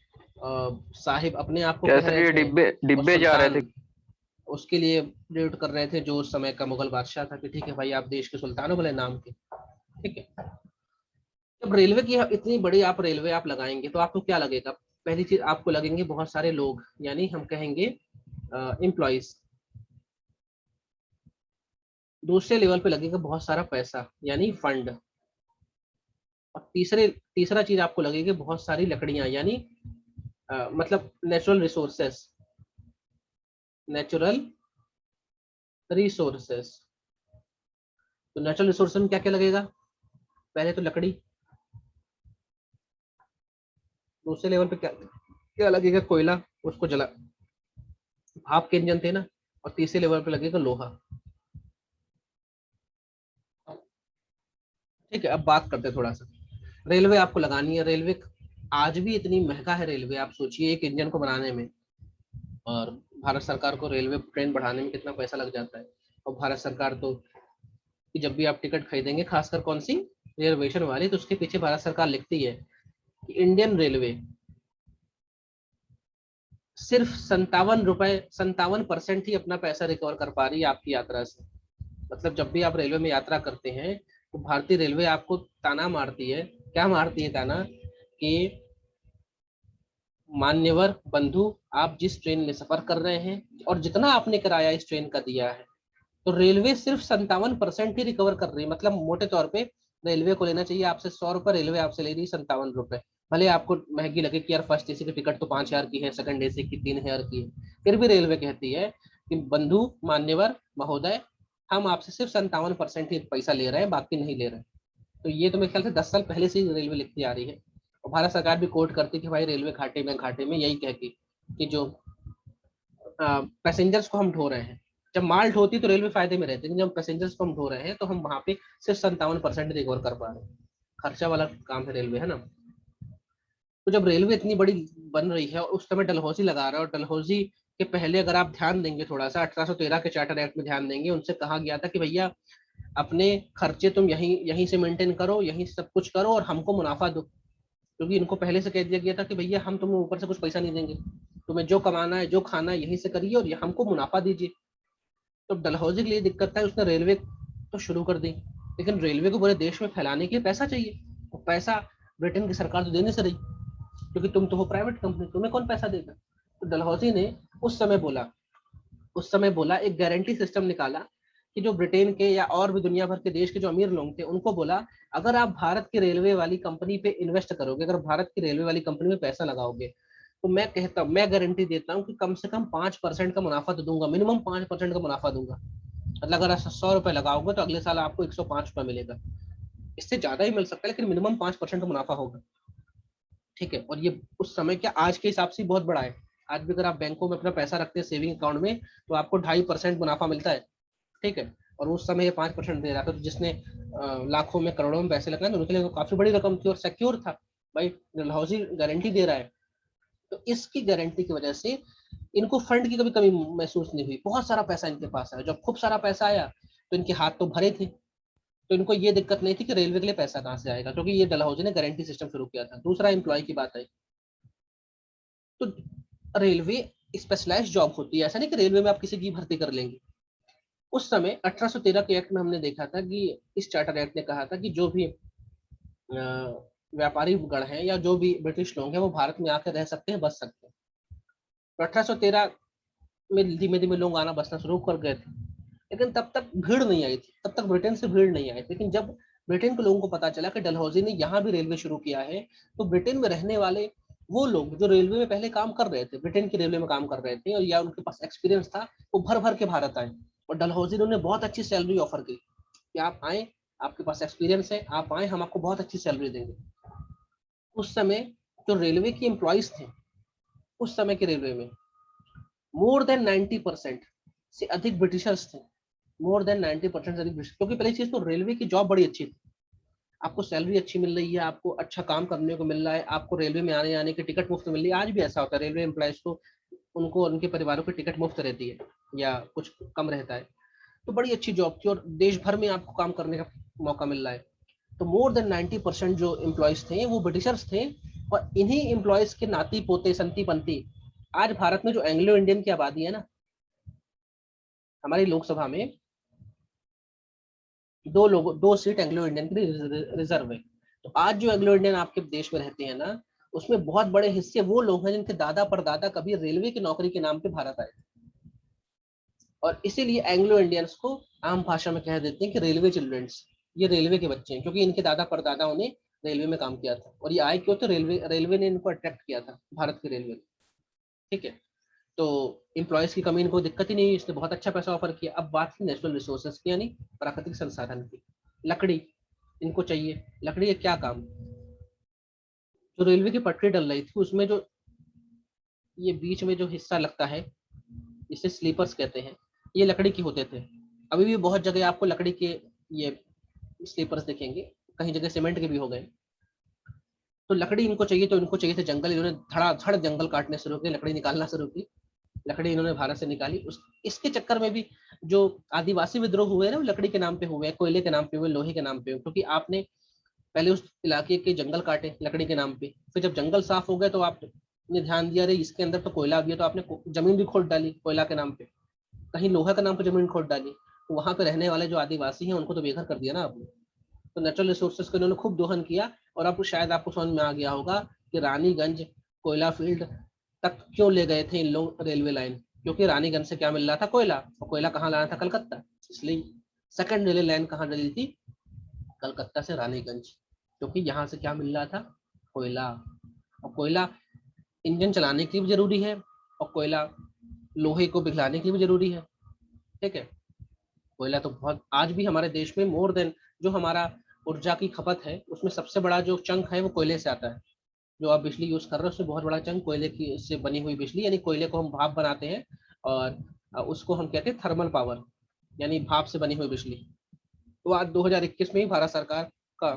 साहिब अपने आप को क्या कह सर रहे ये थे, डिब्बे और डिब्बे जा रहे थे? सुल्तान उसके लिए रेट कर रहे थे जो उस समय का मुगल बादशाह था कि ठीक है भाई आप देश के सुल्तान हो भले नाम के, ठीक है। जब रेलवे की इतनी बड़ी आप रेलवे आप लगाएंगे तो आपको क्या लगेगा, पहली चीज आपको लगेंगे बहुत सारे लोग, यानी हम कहेंगे एम्प्लॉइज। दूसरे लेवल पे लगेगा बहुत सारा पैसा यानी फंड, और तीसरा चीज आपको लगेगी बहुत सारी लकड़ियां यानी मतलब नेचुरल रिसोर्सेस, नेचुरल रिसोर्सेस। तो नेचुरल रिसोर्सेस में क्या क्या लगेगा, पहले तो लकड़ी, दूसरे लेवल पे क्या क्या लगेगा, कोयला, उसको जला, भाप के इंजन थे ना, और तीसरे लेवल पे लगेगा लोहा। ठीक है, अब बात करते हैं थोड़ा सा, रेलवे आपको लगानी है। रेलवे आज भी इतनी महंगा है रेलवे, आप सोचिए एक इंजन को बनाने में, और भारत सरकार को रेलवे ट्रेन बढ़ाने में कितना पैसा लग जाता है। और भारत सरकार तो कि जब भी आप टिकट खरीदेंगे, खासकर कौन सी रिजर्वेशन वाली, तो उसके पीछे भारत सरकार लिखती है कि इंडियन रेलवे सिर्फ 57% ही अपना पैसा रिकवर कर पा रही है आपकी यात्रा से। मतलब जब भी आप रेलवे में यात्रा करते हैं तो भारतीय रेलवे आपको ताना मारती है, क्या मारती है ताना, कि मान्यवर बंधु आप जिस ट्रेन में सफर कर रहे हैं और जितना आपने किराया इस ट्रेन का दिया है, तो रेलवे सिर्फ 57% ही रिकवर कर रही है। मतलब मोटे तौर पे रेलवे को लेना चाहिए आपसे 100 रुपए, रेलवे आपसे ले रही है 57 रुपए। भले आपको महंगी लगे कि यार फर्स्ट एसी की टिकट तो 5,000 की है, सेकंड एसी की 3,000 की है, फिर भी रेलवे कहती है कि बंधु मान्यवर महोदय हम आपसे सिर्फ 57% ही पैसा ले रहे हैं, बाकी नहीं ले रहे। तो ये तो मेरे ख्याल से 10 साल पहले से ही रेलवे लिखती आ रही है, और भारत सरकार भी कोर्ट करती है कि भाई रेलवे घाटे में यही कहती कि जो पैसेंजर्स को हम ढो रहे हैं, जब माल ढोती तो रेलवे फायदे में रहती है, जब पैसेंजर्स को हम ढो रहे हैं तो हम वहां पे सिर्फ 57% रिकवर कर पा रहे हैं। खर्चा वाला काम है रेलवे, है ना। तो जब रेलवे इतनी बड़ी बन रही है और उस समय डलहौजी लगा रहा है, और डलहौजी के पहले अगर आप ध्यान देंगे थोड़ा सा 1813 के चार्टर एक्ट में ध्यान देंगे, उनसे कहा गया था कि भैया अपने खर्चे तुम यहीं यहीं से मेंटेन करो, यहीं सब कुछ करो और हमको मुनाफा दो, क्योंकि इनको पहले से कह दिया गया था कि भैया हम तुम्हें ऊपर से कुछ पैसा नहीं देंगे, तुम्हें जो कमाना है जो खाना है यहीं से करिए और हमको मुनाफा दीजिए। तो डलहौजी के लिए दिक्कत था, उसने रेलवे तो शुरू कर दी, लेकिन रेलवे को पूरे देश में फैलाने के लिए पैसा चाहिए, और पैसा ब्रिटेन की सरकार तो देने से रही, क्योंकि तुम तो हो प्राइवेट कंपनी, तुम्हें कौन पैसा देगा। तो डलहौजी ने उस समय बोला एक गारंटी सिस्टम निकाला कि जो ब्रिटेन के या और भी दुनिया भर के देश के जो अमीर लोग थे उनको बोला, अगर आप भारत की रेलवे वाली कंपनी पे इन्वेस्ट करोगे, अगर भारत की रेलवे वाली कंपनी में पैसा लगाओगे, तो मैं गारंटी देता हूँ कि कम से कम 5% का मुनाफा तो दूंगा, मिनिमम 5% का मुनाफा दूंगा। मतलब अगर 100 रुपए लगाओगे तो अगले साल आपको 105 रुपए मिलेगा, इससे ज्यादा ही मिल सकता है लेकिन मिनिमम 5% का मुनाफा होगा, ठीक है। और ये उस समय क्या आज के हिसाब से बहुत बड़ा है। आज भी अगर आप बैंकों में अपना पैसा रखते हैं सेविंग अकाउंट में तो आपको 2.5% मुनाफा मिलता है, ठीक है। और उस समय ये 5% दे रहा था, तो जिसने लाखों में करोड़ों में पैसे लगाए तो उनके लिए तो काफी बड़ी रकम थी और सिक्योर था, भाई डलहौजी गारंटी दे रहा है। तो इसकी गारंटी की वजह से इनको फंड की कभी कमी महसूस नहीं हुई, बहुत सारा पैसा इनके पास आया। जब खूब सारा पैसा आया तो इनके हाथ तो भरे थे, तो इनको ये दिक्कत नहीं थी कि रेलवे के लिए पैसा कहाँ से आएगा, क्योंकि ये डलहौजी ने गारंटी सिस्टम शुरू किया था। दूसरा एम्प्लॉय की बात आई, तो रेलवे स्पेशलाइज्ड जॉब होती है, ऐसा नहीं कि रेलवे में आप किसी की भर्ती कर लेंगे, उस समय 1813 के एक्ट में हमने देखा था कि इस चार्टर एक्ट ने कहा था कि जो भी व्यापारी गण हैं या जो भी ब्रिटिश लोग हैं वो भारत में आकर रह सकते हैं, बस सकते हैं। तो 1813 में धीमे धीमे लोग आना बसना शुरू कर गए थे, लेकिन तब तक भीड़ नहीं आई थी, तब तक ब्रिटेन से भीड़ नहीं आई थी। लेकिन जब ब्रिटेन के लोगों को पता चला कि डलहौजी ने यहाँ भी रेलवे शुरू किया है, तो ब्रिटेन में रहने वाले वो लोग जो रेलवे में पहले काम कर रहे थे, ब्रिटेन की रेलवे में काम कर रहे थे और या उनके पास एक्सपीरियंस था, वो भर भर के भारत आए और डलहौजी ने उन्हें बहुत अच्छी सैलरी ऑफर की कि आप आए, आपके पास एक्सपीरियंस है, आप आए, हम आपको बहुत अच्छी सैलरी देंगे। उस समय जो रेलवे की एम्प्लॉयज थे, उस समय के रेलवे में मोर देन 90% से अधिक ब्रिटिशर्स थे, मोर देन 90% से अधिक ब्रिटिश। क्योंकि पहली चीज तो रेलवे की जॉब बड़ी अच्छी थी, आपको सैलरी अच्छी मिल रही है, आपको अच्छा काम करने को मिल रहा है, आपको रेलवे में आने जाने की टिकट मुफ्त मिल रही है। आज भी ऐसा होता है, रेलवे एम्प्लॉयज को उनको उनके परिवारों की टिकट मुफ्त रहती है या कुछ कम रहता है। तो बड़ी अच्छी जॉब थी और देश भर में आपको काम करने का मौका मिल रहा है। तो मोर देन 90% जो एम्प्लॉयज थे वो ब्रिटिशर्स थे और इन्हीं एम्प्लॉयज के नाती पोते संती पंती आज भारत में जो एंग्लो इंडियन की आबादी है ना, हमारी लोकसभा में दो सीट एंग्लो इंडियन की रिजर्व है। तो आज जो एंग्लो इंडियन आपके देश में रहते हैं ना, उसमें बहुत बड़े हिस्से वो लोग हैं जिनके दादा परदादा कभी रेलवे की नौकरी के नाम पे भारत आए और इसीलिए एंग्लो इंडियंस को आम भाषा में कह देते हैं कि रेलवे चिल्ड्रंस, ये रेलवे के बच्चे हैं, क्योंकि इनके दादा परदादा ने रेलवे में काम किया था और ये आए क्यों, तो रेलवे ने इनको अट्रैक्ट किया था, भारत की रेलवे। ठीक है, तो एम्प्लॉयज की कमी इनको दिक्कत ही नहीं, इसने बहुत अच्छा पैसा ऑफर किया। अब बात की नेचुरल रिसोर्सेज की, यानी प्राकृतिक संसाधन की। लकड़ी इनको चाहिए, लकड़ी का क्या काम, जो रेलवे की पटरी डल रही थी उसमें जो ये बीच में जो हिस्सा लगता है, इसे स्लीपर्स कहते हैं, ये लकड़ी के होते थे। अभी भी बहुत जगह आपको लकड़ी के ये स्लीपर्स दिखेंगे, कहीं जगह सीमेंट के भी हो गए। तो लकड़ी इनको चाहिए, तो इनको चाहिए थे जंगल, इन्होंने धड़ाधड़ जंगल काटने शुरू किए, लकड़ी निकालना शुरू की, लकड़ी इन्होंने भारत से निकाली। इसके चक्कर में भी जो आदिवासी विद्रोह हुए ना, वो लकड़ी के नाम पे हुए, कोयले के नाम पे हुए, लोहे के नाम पे हुए, क्योंकि आपने पहले उस इलाके के जंगल काटे लकड़ी के नाम पे, फिर जब जंगल साफ हो गए तो आपने ध्यान दिया अरे इसके अंदर तो कोयला भी है, तो आपने जमीन भी खोद डाली कोयला के नाम पे, कहीं लोहा के नाम पे जमीन खोद डाली, तो वहां पे रहने वाले जो आदिवासी हैं उनको तो बेघर कर दिया ना आपने। तो नेचुरल रिसोर्सेज को इन्होंने खूब दोहन किया और अब शायद आपको समझ में आ गया होगा कि रानीगंज कोयला फील्ड तक क्यों ले गए थे इन लोग रेलवे लाइन, क्योंकि रानीगंज से क्या मिल रहा था, कोयला, और कोयला कहाँ लाना था, कलकत्ता। इसलिए सेकंड रेलवे लाइन कहाँ डली थी, कलकत्ता से रानीगंज, क्योंकि यहाँ से क्या मिल रहा था, कोयला। और कोयला इंजन चलाने के लिए भी जरूरी है और कोयला लोहे को पिघलाने के लिए भी जरूरी है। ठीक है, कोयला तो बहुत आज भी हमारे देश में मोर देन जो हमारा ऊर्जा की खपत है उसमें सबसे बड़ा जो चंक है वो कोयले से आता है। जो आप बिजली यूज कर रहे हो उसमें बहुत बड़ा चंक कोयले की से बनी हुई बिजली, यानी कोयले को हम भाप बनाते हैं और उसको हम कहते हैं थर्मल पावर, यानी भाप से बनी हुई बिजली। तो आज 2021 में ही भारत सरकार का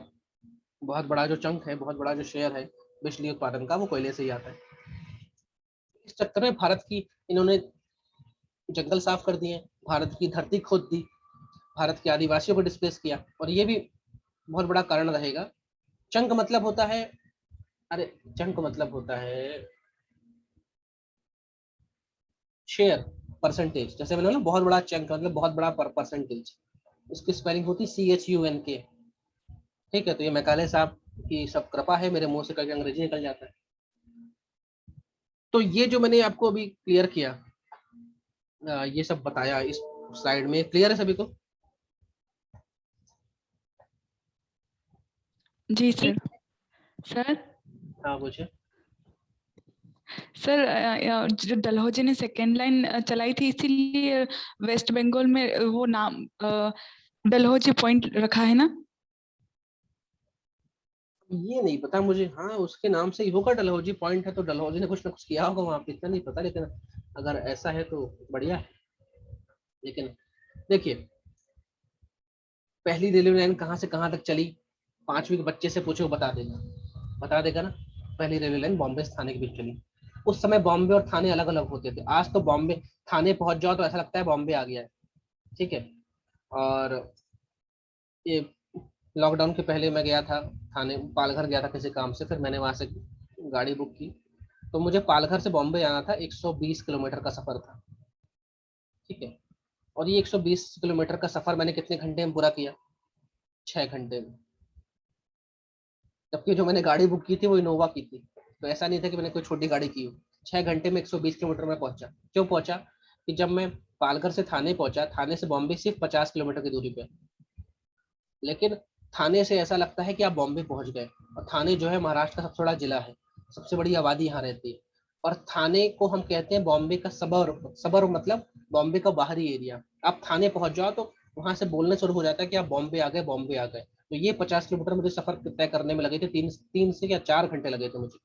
बहुत बड़ा जो चंक है, बहुत बड़ा जो शेयर है बिजली उत्पादन का, वो कोयले से ही आता है। इस चक्कर में भारत की इन्होंने जंगल साफ कर दिए, भारत की धरती खोद दी, भारत के आदिवासियों को डिस्प्लेस किया, और ये भी बहुत बड़ा कारण रहेगा। चंक मतलब होता है, अरे चंक मतलब होता है शेयर, परसेंटेज। जैसे मैंने बोला बहुत बड़ा चंक मतलब बहुत बड़ा परसेंटेज, इसकी स्पेलिंग होती CHUNK। ठीक है, तो ये मैकाले साहब की सब कृपा है, मेरे मुंह से कभी अंग्रेजी निकल जाता है। तो ये जो मैंने आपको अभी क्लियर किया, ये सब बताया इस स्लाइड में, क्लियर है सभी को? जी सर। सर हाँ पूछे। सर जो डलहौजी ने सेकेंड लाइन चलाई थी इसीलिए वेस्ट बंगाल में वो नाम डलहौजी पॉइंट रखा है ना? ये नहीं पता मुझे, हाँ उसके नाम से ही होगा, डलहौजी पॉइंट है तो डलहौजी ने कुछ ना कुछ किया होगा वहां पे, इतना नहीं पता, लेकिन अगर ऐसा है तो बढ़िया है। लेकिन देखिए, पहली रेलवे लाइन कहाँ से कहाँ तक चली, 5वीं के बच्चे से पूछो बता देगा ना। पहली रेलवे लाइन बॉम्बे से थाने के बीच चली। उस समय बॉम्बे और थाने अलग अलग होते थे, आज तो बॉम्बे थाने पहुंच जाओ तो ऐसा लगता है बॉम्बे आ गया है। ठीक है, और ये लॉकडाउन के पहले मैं गया था थाने, पालघर गया था किसी काम से, फिर मैंने वहां से गाड़ी बुक की, तो मुझे पालघर से बॉम्बे आना था, 120 किलोमीटर का सफर था। ठीक है, और ये 120 किलोमीटर का सफर मैंने कितने घंटे में पूरा किया? 6 घंटे में। जबकि जो मैंने गाड़ी बुक की थी वो इनोवा की थी, तो ऐसा नहीं था कि मैंने कोई छोटी गाड़ी की हो। 6 घंटे में 120 किलोमीटर में पहुंचा। क्यों पहुंचा? कि जब मैं पालघर से थाने पहुंचा, थाने से बॉम्बे सिर्फ 50 किलोमीटर की दूरी पे, लेकिन थाने से ऐसा लगता है कि आप बॉम्बे पहुंच गए। और थाने जो है महाराष्ट्र का सबसे बड़ा जिला है, सबसे बड़ी आबादी यहाँ रहती है। और थाने को हम कहते हैं बॉम्बे का सबर्ब। सबर्ब मतलब बॉम्बे का बाहरी एरिया। आप थाने पहुंच जाओ तो वहां से बोलने शुरू हो जाता है कि आप बॉम्बे आ गए, बॉम्बे आ गए। तो ये 50 किलोमीटर मुझे सफर तय करने में लगे थे, तीन से या 4 घंटे लगे थे मुझे,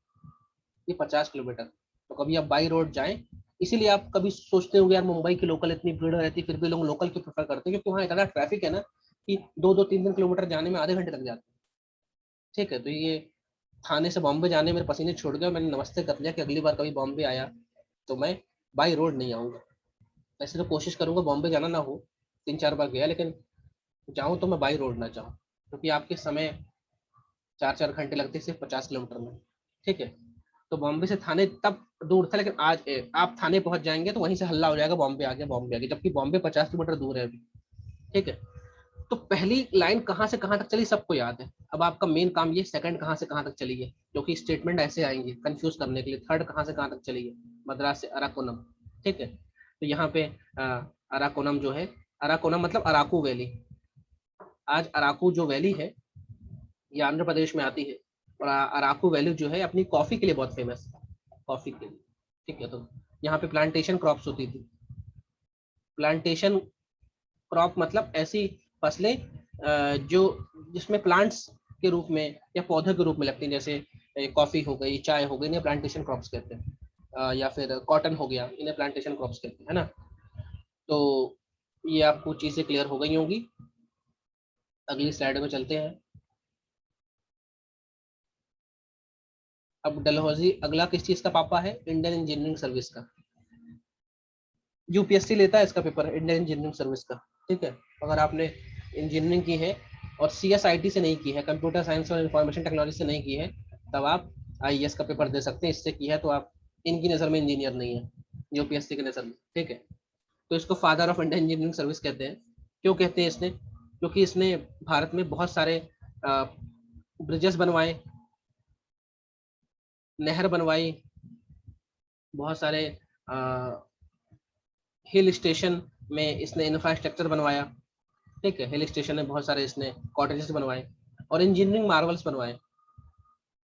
ये 50 किलोमीटर। तो कभी आप बाई रोड जाएं, इसीलिए आप कभी सोचते होंगे यार मुंबई की लोकल इतनी भीड़ रहती है, फिर भी लोग लोकल क्यों प्रेफर करते हैं? क्योंकि वहाँ इतना ट्रैफिक है ना कि 2-3 किलोमीटर जाने में आधे घंटे लग जाते हैं। ठीक है, तो ये थाने से बॉम्बे जाने मेरे पसीने छूट गए। मैंने नमस्ते कर लिया कि अगली बार कभी बॉम्बे आया तो मैं बाई रोड नहीं आऊँगा। वैसे तो कोशिश करूंगा बॉम्बे जाना ना हो, 3-4 बार गया, लेकिन जाऊँ तो मैं बाई रोड ना जाऊँ, क्योंकि आपके समय 4-4 घंटे लगते सिर्फ 50 किलोमीटर में। ठीक है, तो बॉम्बे से थाने तब दूर था, लेकिन आज आप थाने पहुंच जाएंगे तो वहीं से हल्ला हो जाएगा बॉम्बे आ गया, बॉम्बे आ गया, जबकि बॉम्बे 50 किलोमीटर दूर है अभी। ठीक है, तो पहली लाइन कहाँ से कहाँ तक चली सबको याद है। अब आपका मेन काम ये सेकंड कहाँ से कहाँ तक चली है, क्योंकि स्टेटमेंट ऐसे आएंगे कंफ्यूज करने के लिए। थर्ड कहाँ से कहाँ तक चली है? मद्रास से अराकोनम। ठीक है, तो यहाँ पे अराकोनम जो है, अराकोनम मतलब अराकू वैली। आज अराकू जो वैली है ये आंध्र प्रदेश में आती है। और अराकू वैली जो है अपनी कॉफी के लिए बहुत फेमस है, कॉफी के लिए। ठीक है, तो यहाँ पे प्लांटेशन क्रॉप्स होती थी। प्लांटेशन क्रॉप मतलब ऐसी फसलें जो जिसमें प्लांट्स के रूप में या पौधे के रूप में लगती हैं, जैसे कॉफी हो गई, चाय हो गई, इन्हें प्लांटेशन क्रॉप्स कहते हैं। या फिर कॉटन हो गया, इन्हें प्लांटेशन क्रॉप्स कहते हैं, है ना। तो ये आपको चीजें क्लियर हो गई होंगी। अगली स्लाइड में चलते हैं। अब डलहौजी अगला किस चीज का पापा है? इंडियन इंजीनियरिंग सर्विस का। यूपीएससी लेता है इसका पेपर, इंडियन इंजीनियरिंग सर्विस का। ठीक है, अगर आपने इंजीनियरिंग की है और सीएसआईटी से नहीं की है, कंप्यूटर साइंस और इंफॉर्मेशन टेक्नोलॉजी से नहीं की है, तब आप आईएएस का पेपर दे सकते हैं। इससे की है तो आप इनकी नज़र में इंजीनियर नहीं है, यूपीएससी की नज़र में। ठीक है, तो इसको father of Indian engineering service कहते हैं। क्यों कहते हैं इसने? क्योंकि इसने भारत में बहुत सारे ब्रिजेस बनवाए, नहर बनवाई, बहुत सारे हिल स्टेशन में इसने इंफ्रास्ट्रक्चर बनवाया। ठीक है, हिल स्टेशन में बहुत सारे इसने कॉटेजेस बनवाए और इंजीनियरिंग मार्वल्स बनवाए।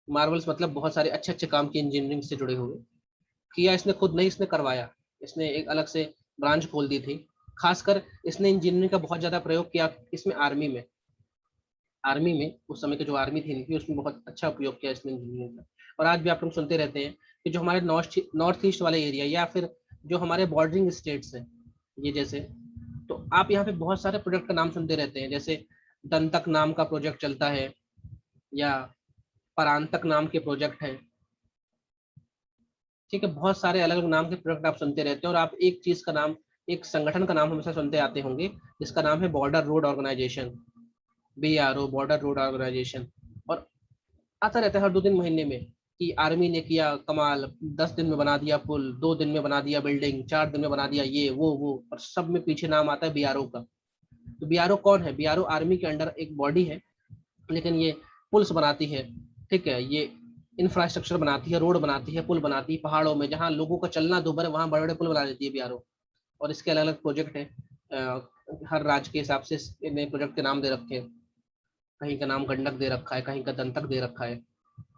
मार्वल्स मतलब बहुत सारे अच्छे अच्छे काम की इंजीनियरिंग से जुड़े हुए किया इसने, खुद नहीं इसने करवाया। इसने एक अलग से ब्रांच खोल दी थी। खासकर इसने इंजीनियरिंग का बहुत ज्यादा प्रयोग किया इसमें आर्मी में। आर्मी में उस समय की जो आर्मी थी इनकी, उसमें बहुत अच्छा उपयोग किया इसने इंजीनियरिंग का। और आज भी आप लोग सुनते रहते हैं कि जो हमारे नॉर्थ ईस्ट वाले एरिया या फिर जो हमारे बॉर्डरिंग स्टेट्स हैं, ये जैसे, तो आप यहाँ पे बहुत सारे प्रोजेक्ट का नाम सुनते रहते हैं। जैसे दंतक नाम का प्रोजेक्ट चलता है, या परांतक नाम के प्रोजेक्ट हैं। ठीक है, बहुत सारे अलग अलग नाम के प्रोजेक्ट आप सुनते रहते हैं। और आप एक चीज का नाम, एक संगठन का नाम हमेशा सुनते आते होंगे, जिसका नाम है border road organisation, BRO, border road organisation. और आता रहता है हर 2-3 महीने में कि आर्मी ने किया कमाल, 10 दिन में बना दिया पुल, 2 दिन में बना दिया बिल्डिंग, 4 दिन में बना दिया ये वो। और सब में पीछे नाम आता है BRO का। तो BRO कौन है? BRO आर्मी के अंडर एक बॉडी है, लेकिन ये पुल्स बनाती है। ठीक है, ये इंफ्रास्ट्रक्चर बनाती है, रोड बनाती है, पुल बनाती है। पहाड़ों में जहाँ लोगों का चलना दुभर है वहाँ बड़े बड़े पुल बना देती है BRO। और इसके अलग अलग प्रोजेक्ट है, हर राज्य के हिसाब से इन्हें प्रोजेक्ट के नाम दे रखे हैं। कहीं का नाम गंडक दे रखा है, कहीं का दंतक दे रखा है।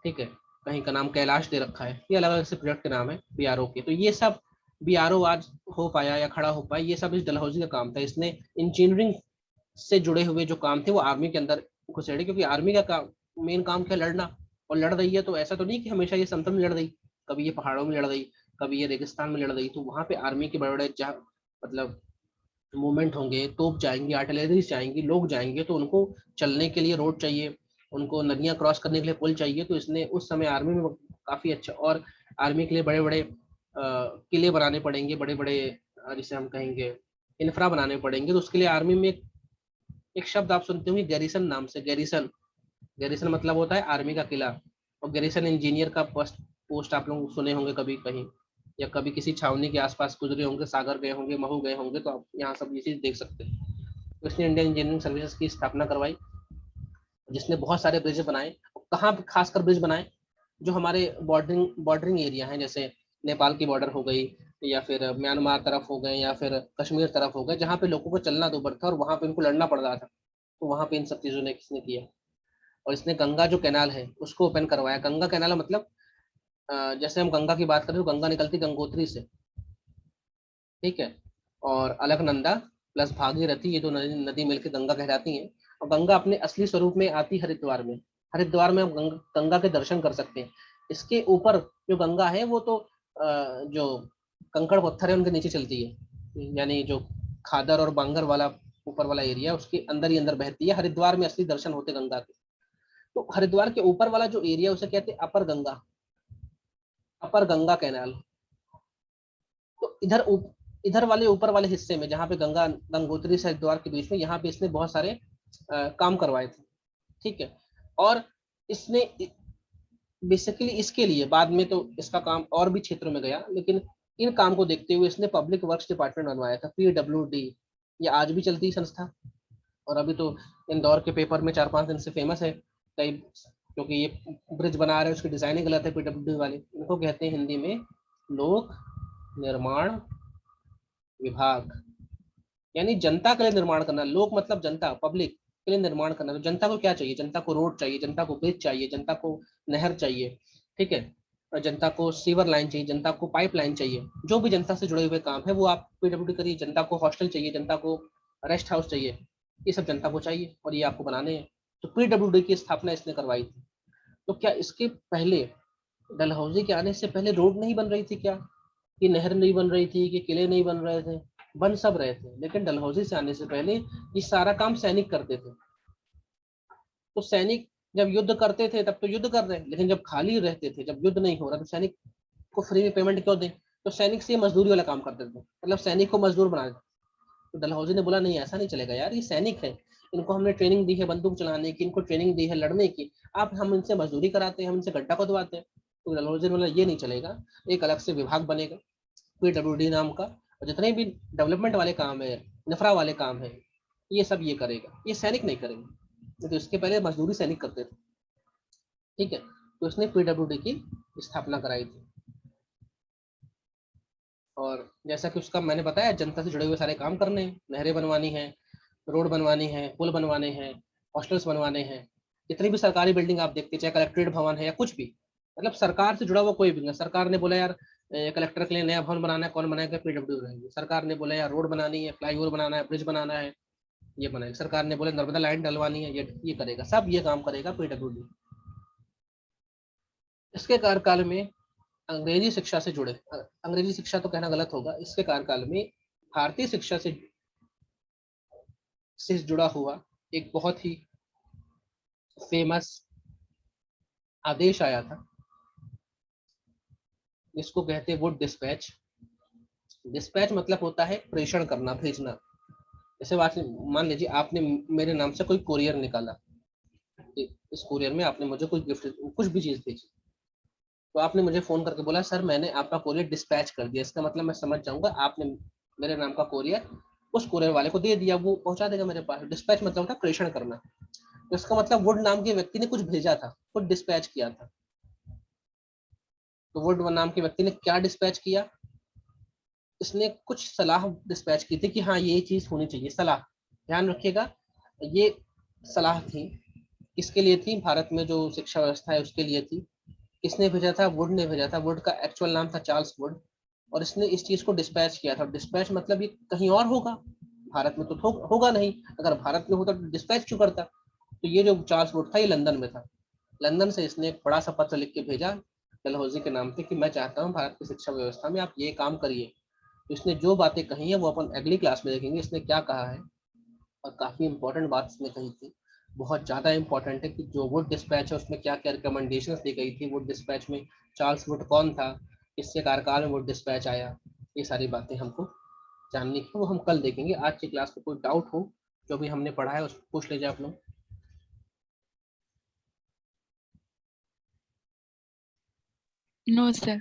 ठीक है, कहीं का नाम कैलाश दे रखा है। ये अलग अलग से प्रोजेक्ट के नाम है BRO के। तो ये सब BRO आज हो पाया या खड़ा हो पाया, ये सब इस डलहौजी का काम था। इसने इंजीनियरिंग से जुड़े हुए जो काम थे वो आर्मी के अंदर घुसेड़े, क्योंकि आर्मी का काम, मेन काम क्या? लड़ना। और लड़ रही है तो ऐसा तो नहीं कि हमेशा ये समतल में लड़ रही, कभी ये पहाड़ों में लड़ रही, कभी ये रेगिस्तान में लड़ रही। तो वहां पे आर्मी के बड़े बड़े मतलब मूवमेंट होंगे, तोप जाएंगे, आर्टिलरी जाएंगी, लोग जाएंगे, तो उनको चलने के लिए रोड चाहिए, उनको नदियां क्रॉस करने के लिए पुल चाहिए। तो इसने उस समय आर्मी में काफी अच्छा, और आर्मी के लिए बड़े बड़े किले बनाने पड़ेंगे, बड़े बड़े जिसे हम कहेंगे इंफ्रा बनाने पड़ेंगे। तो उसके लिए आर्मी में एक शब्द आप सुनते होंगे गैरिसन नाम से। गैरिसन, गैरिसन मतलब होता है आर्मी का किला। और गैरिसन इंजीनियर का पोस्ट आप लोग सुने होंगे कभी कहीं। या कभी किसी छावनी के आसपास गुजरे होंगे, सागर गए होंगे, महू गए होंगे, तो आप यहाँ सब ये चीज़ देख सकते हैं। तो इसने इंडियन इंजीनियरिंग सर्विसेज की स्थापना करवाई, जिसने बहुत सारे ब्रिज बनाए। कहाँ पे खासकर ब्रिज बनाए? जो हमारे बॉर्डरिंग बॉर्डरिंग एरिया हैं, जैसे नेपाल की बॉर्डर हो गई, या फिर म्यांमार तरफ हो गए, या फिर कश्मीर तरफ हो गए, जहाँ पे लोगों को चलना दूभर था और वहाँ पे उनको लड़ना पड़ रहा था, तो वहाँ पे इन सब चीज़ों ने किसने किया। और इसने गंगा जो कैनाल है उसको ओपन करवाया। गंगा कैनाल मतलब जैसे हम गंगा की बात करें तो गंगा निकलती गंगोत्री से, ठीक है, और अलकनंदा प्लस भागीरथी, ये दो नदी नदी मिलकर गंगा कहलाती हैं। और गंगा अपने असली स्वरूप में आती हरिद्वार में। हरिद्वार में हम गंगा के दर्शन कर सकते हैं। इसके ऊपर जो गंगा है वो तो जो कंकड़ पत्थर है उनके नीचे चलती है, यानी जो खादर और बांगर वाला ऊपर वाला एरिया उसके अंदर ही अंदर बहती है। हरिद्वार में असली दर्शन होते गंगा के। तो हरिद्वार के ऊपर वाला जो एरिया उसे कहते हैं अपर गंगा, अपर गंगा कैनाल। तो इधर वाले ऊपर वाले हिस्से में जहाँ पे गंगा गंगोत्री से हरिद्वार के बीच में, यहाँ पे इसने बहुत सारे काम करवाए थे, ठीक है। और इसने बेसिकली इसके लिए बाद में तो इसका काम और भी क्षेत्रों में गया, लेकिन इन काम को देखते हुए इसने पब्लिक वर्क्स डिपार्टमेंट बनवाया था, PWD। ये आज भी चलती है संस्था, और अभी तो इंदौर के पेपर में 4-5 दिन से फेमस है कई, क्योंकि ये ब्रिज बना रहे हैं उसकी डिजाइन ही गलत है। PWD वाले, इनको कहते हैं हिंदी में लोक निर्माण विभाग, यानी जनता के लिए निर्माण करना। लोक मतलब जनता, पब्लिक के लिए निर्माण करना। तो जनता को क्या चाहिए? जनता को रोड चाहिए, जनता को ब्रिज चाहिए, जनता को नहर चाहिए, ठीक है, और जनता को सीवर लाइन चाहिए, जनता को पाइप लाइन चाहिए। जो भी जनता से जुड़े हुए काम है वो आप PWD करिए। जनता को हॉस्टल चाहिए, जनता को रेस्ट हाउस चाहिए, ये सब जनता को चाहिए और ये आपको बनाने हैं। तो PWD की स्थापना इसने करवाई थी। तो क्या इसके पहले, डलहौजी के आने से पहले रोड नहीं बन रही थी क्या? कि नहर नहीं बन रही थी, कि किले नहीं बन रहे थे? बन सब रहे थे, लेकिन डलहौजी से आने से पहले ये सारा काम सैनिक करते थे। तो सैनिक जब युद्ध करते थे तब तो युद्ध कर रहे हैं, लेकिन जब खाली रहते थे, जब युद्ध नहीं हो रहा, तो सैनिक को फ्री में पेमेंट क्यों दें? तो सैनिक से मजदूरी वाला काम करते थे, मतलब सैनिक को मजदूर बना देते। तो डलहौजी ने बोला नहीं, ऐसा नहीं चलेगा यार, ये सैनिक है, इनको हमने ट्रेनिंग दी है बंदूक चलाने की, इनको ट्रेनिंग दी है लड़ने की, आप हम इनसे मजदूरी कराते हैं, हम इनसे गड्ढा खोदवाते हैं। तो डलहौजी ने बोला ये नहीं चलेगा, एक अलग से विभाग बनेगा PWD नाम का, और जितने भी डेवलपमेंट वाले काम है, नफरा वाले काम है, ये सब ये करेगा, ये सैनिक नहीं करेंगे। तो इसके पहले मजदूरी सैनिक करते थे, ठीक है। तो इसने PWD की स्थापना कराई थी। और जैसा कि उसका मैंने बताया, जनता से जुड़े हुए सारे काम करने हैं, नहरें बनवानी है, रोड बनवानी है, पुल बनवाने हैं, हॉस्टल्स बनवाने हैं। जितनी भी सरकारी बिल्डिंग आप देखते हैं, चाहे कलेक्ट्रेट भवन है या कुछ भी, मतलब सरकार से जुड़ा हुआ कोई भी नहीं। सरकार ने बोला यार कलेक्टर के लिए नया भवन बनाना है, कौन बनाएगा? PWD रहेगी। सरकार ने बोला यार रोड बनानी है, फ्लाईओवर बनाना है, ब्रिज बनाना है, ये बनाएगा। सरकार ने बोला नर्मदा लाइन डलवानी है, ये करेगा, सब ये काम करेगा PWD। इसके कार्यकाल में अंग्रेजी शिक्षा से जुड़े, अंग्रेजी शिक्षा तो कहना गलत होगा, इसके कार्यकाल में भारतीय शिक्षा से जुड़ा हुआ एक बहुत ही फेमस आदेश आया था, जिसको कहते हैं वुड डिस्पैच। डिस्पैच मतलब होता है प्रेषण करना, भेजना। जैसे बात मान लीजिए आपने मेरे नाम से कोई कोरियर निकाला, इस कोरियर में आपने मुझे कोई गिफ्ट, कुछ भी चीज भेजी, तो आपने मुझे फोन करके बोला सर मैंने आपका कोरियर डिस्पैच कर दिया। इसका मतलब मैं समझ जाऊंगा आपने मेरे नाम का कोरियर उस कोरियर वाले को दे दिया, वो पहुंचा देगा मेरे पास। डिस्पैच मतलब होता है प्रेषण करना। तो इसका मतलब वुड नाम के व्यक्ति ने कुछ भेजा था, कुछ डिस्पैच किया था। तो वुड नाम के व्यक्ति ने क्या डिस्पैच किया? इसने कुछ सलाह डिस्पैच की थी कि हाँ ये चीज होनी चाहिए, सलाह। ध्यान रखिएगा, ये सलाह थी, किसके लिए थी? भारत में जो शिक्षा व्यवस्था है उसके लिए थी। किसने भेजा था? वुड ने भेजा था। वुड का एक्चुअल नाम था चार्ल्स वुड, और इसने इस चीज को डिस्पैच किया था। डिस्पैच मतलब ये कहीं और होगा, भारत में तो होगा नहीं। अगर भारत में होता तो डिस्पैच क्यों करता? तो ये जो चार्ल्स वुड था ये लंदन में था। लंदन से इसने एक बड़ा सा पत्र लिख के भेजा डलहौजी के नाम पे कि मैं चाहता हूँ भारत की शिक्षा व्यवस्था में आप ये काम करिए। तो इसने जो बातें कही है वो अपन अगली क्लास में देखेंगे इसने क्या कहा है। और काफी इंपॉर्टेंट बात इसने कही थी, बहुत ज़्यादा इंपॉर्टेंट है कि जो वुड डिस्पैच है उसमें क्या क्या रिकमेंडेशंस दी गई थी। वुड डिस्पैच में चार्ल्स वुड कौन था, किसके कार्यकाल में वुड डिस्पैच आया, ये सारी बातें हमको जाननी है, वो हम कल देखेंगे। आज की क्लास में कोई डाउट हो जो भी हमने पढ़ा है उसको पूछ लीजिए आप लोग। No sir.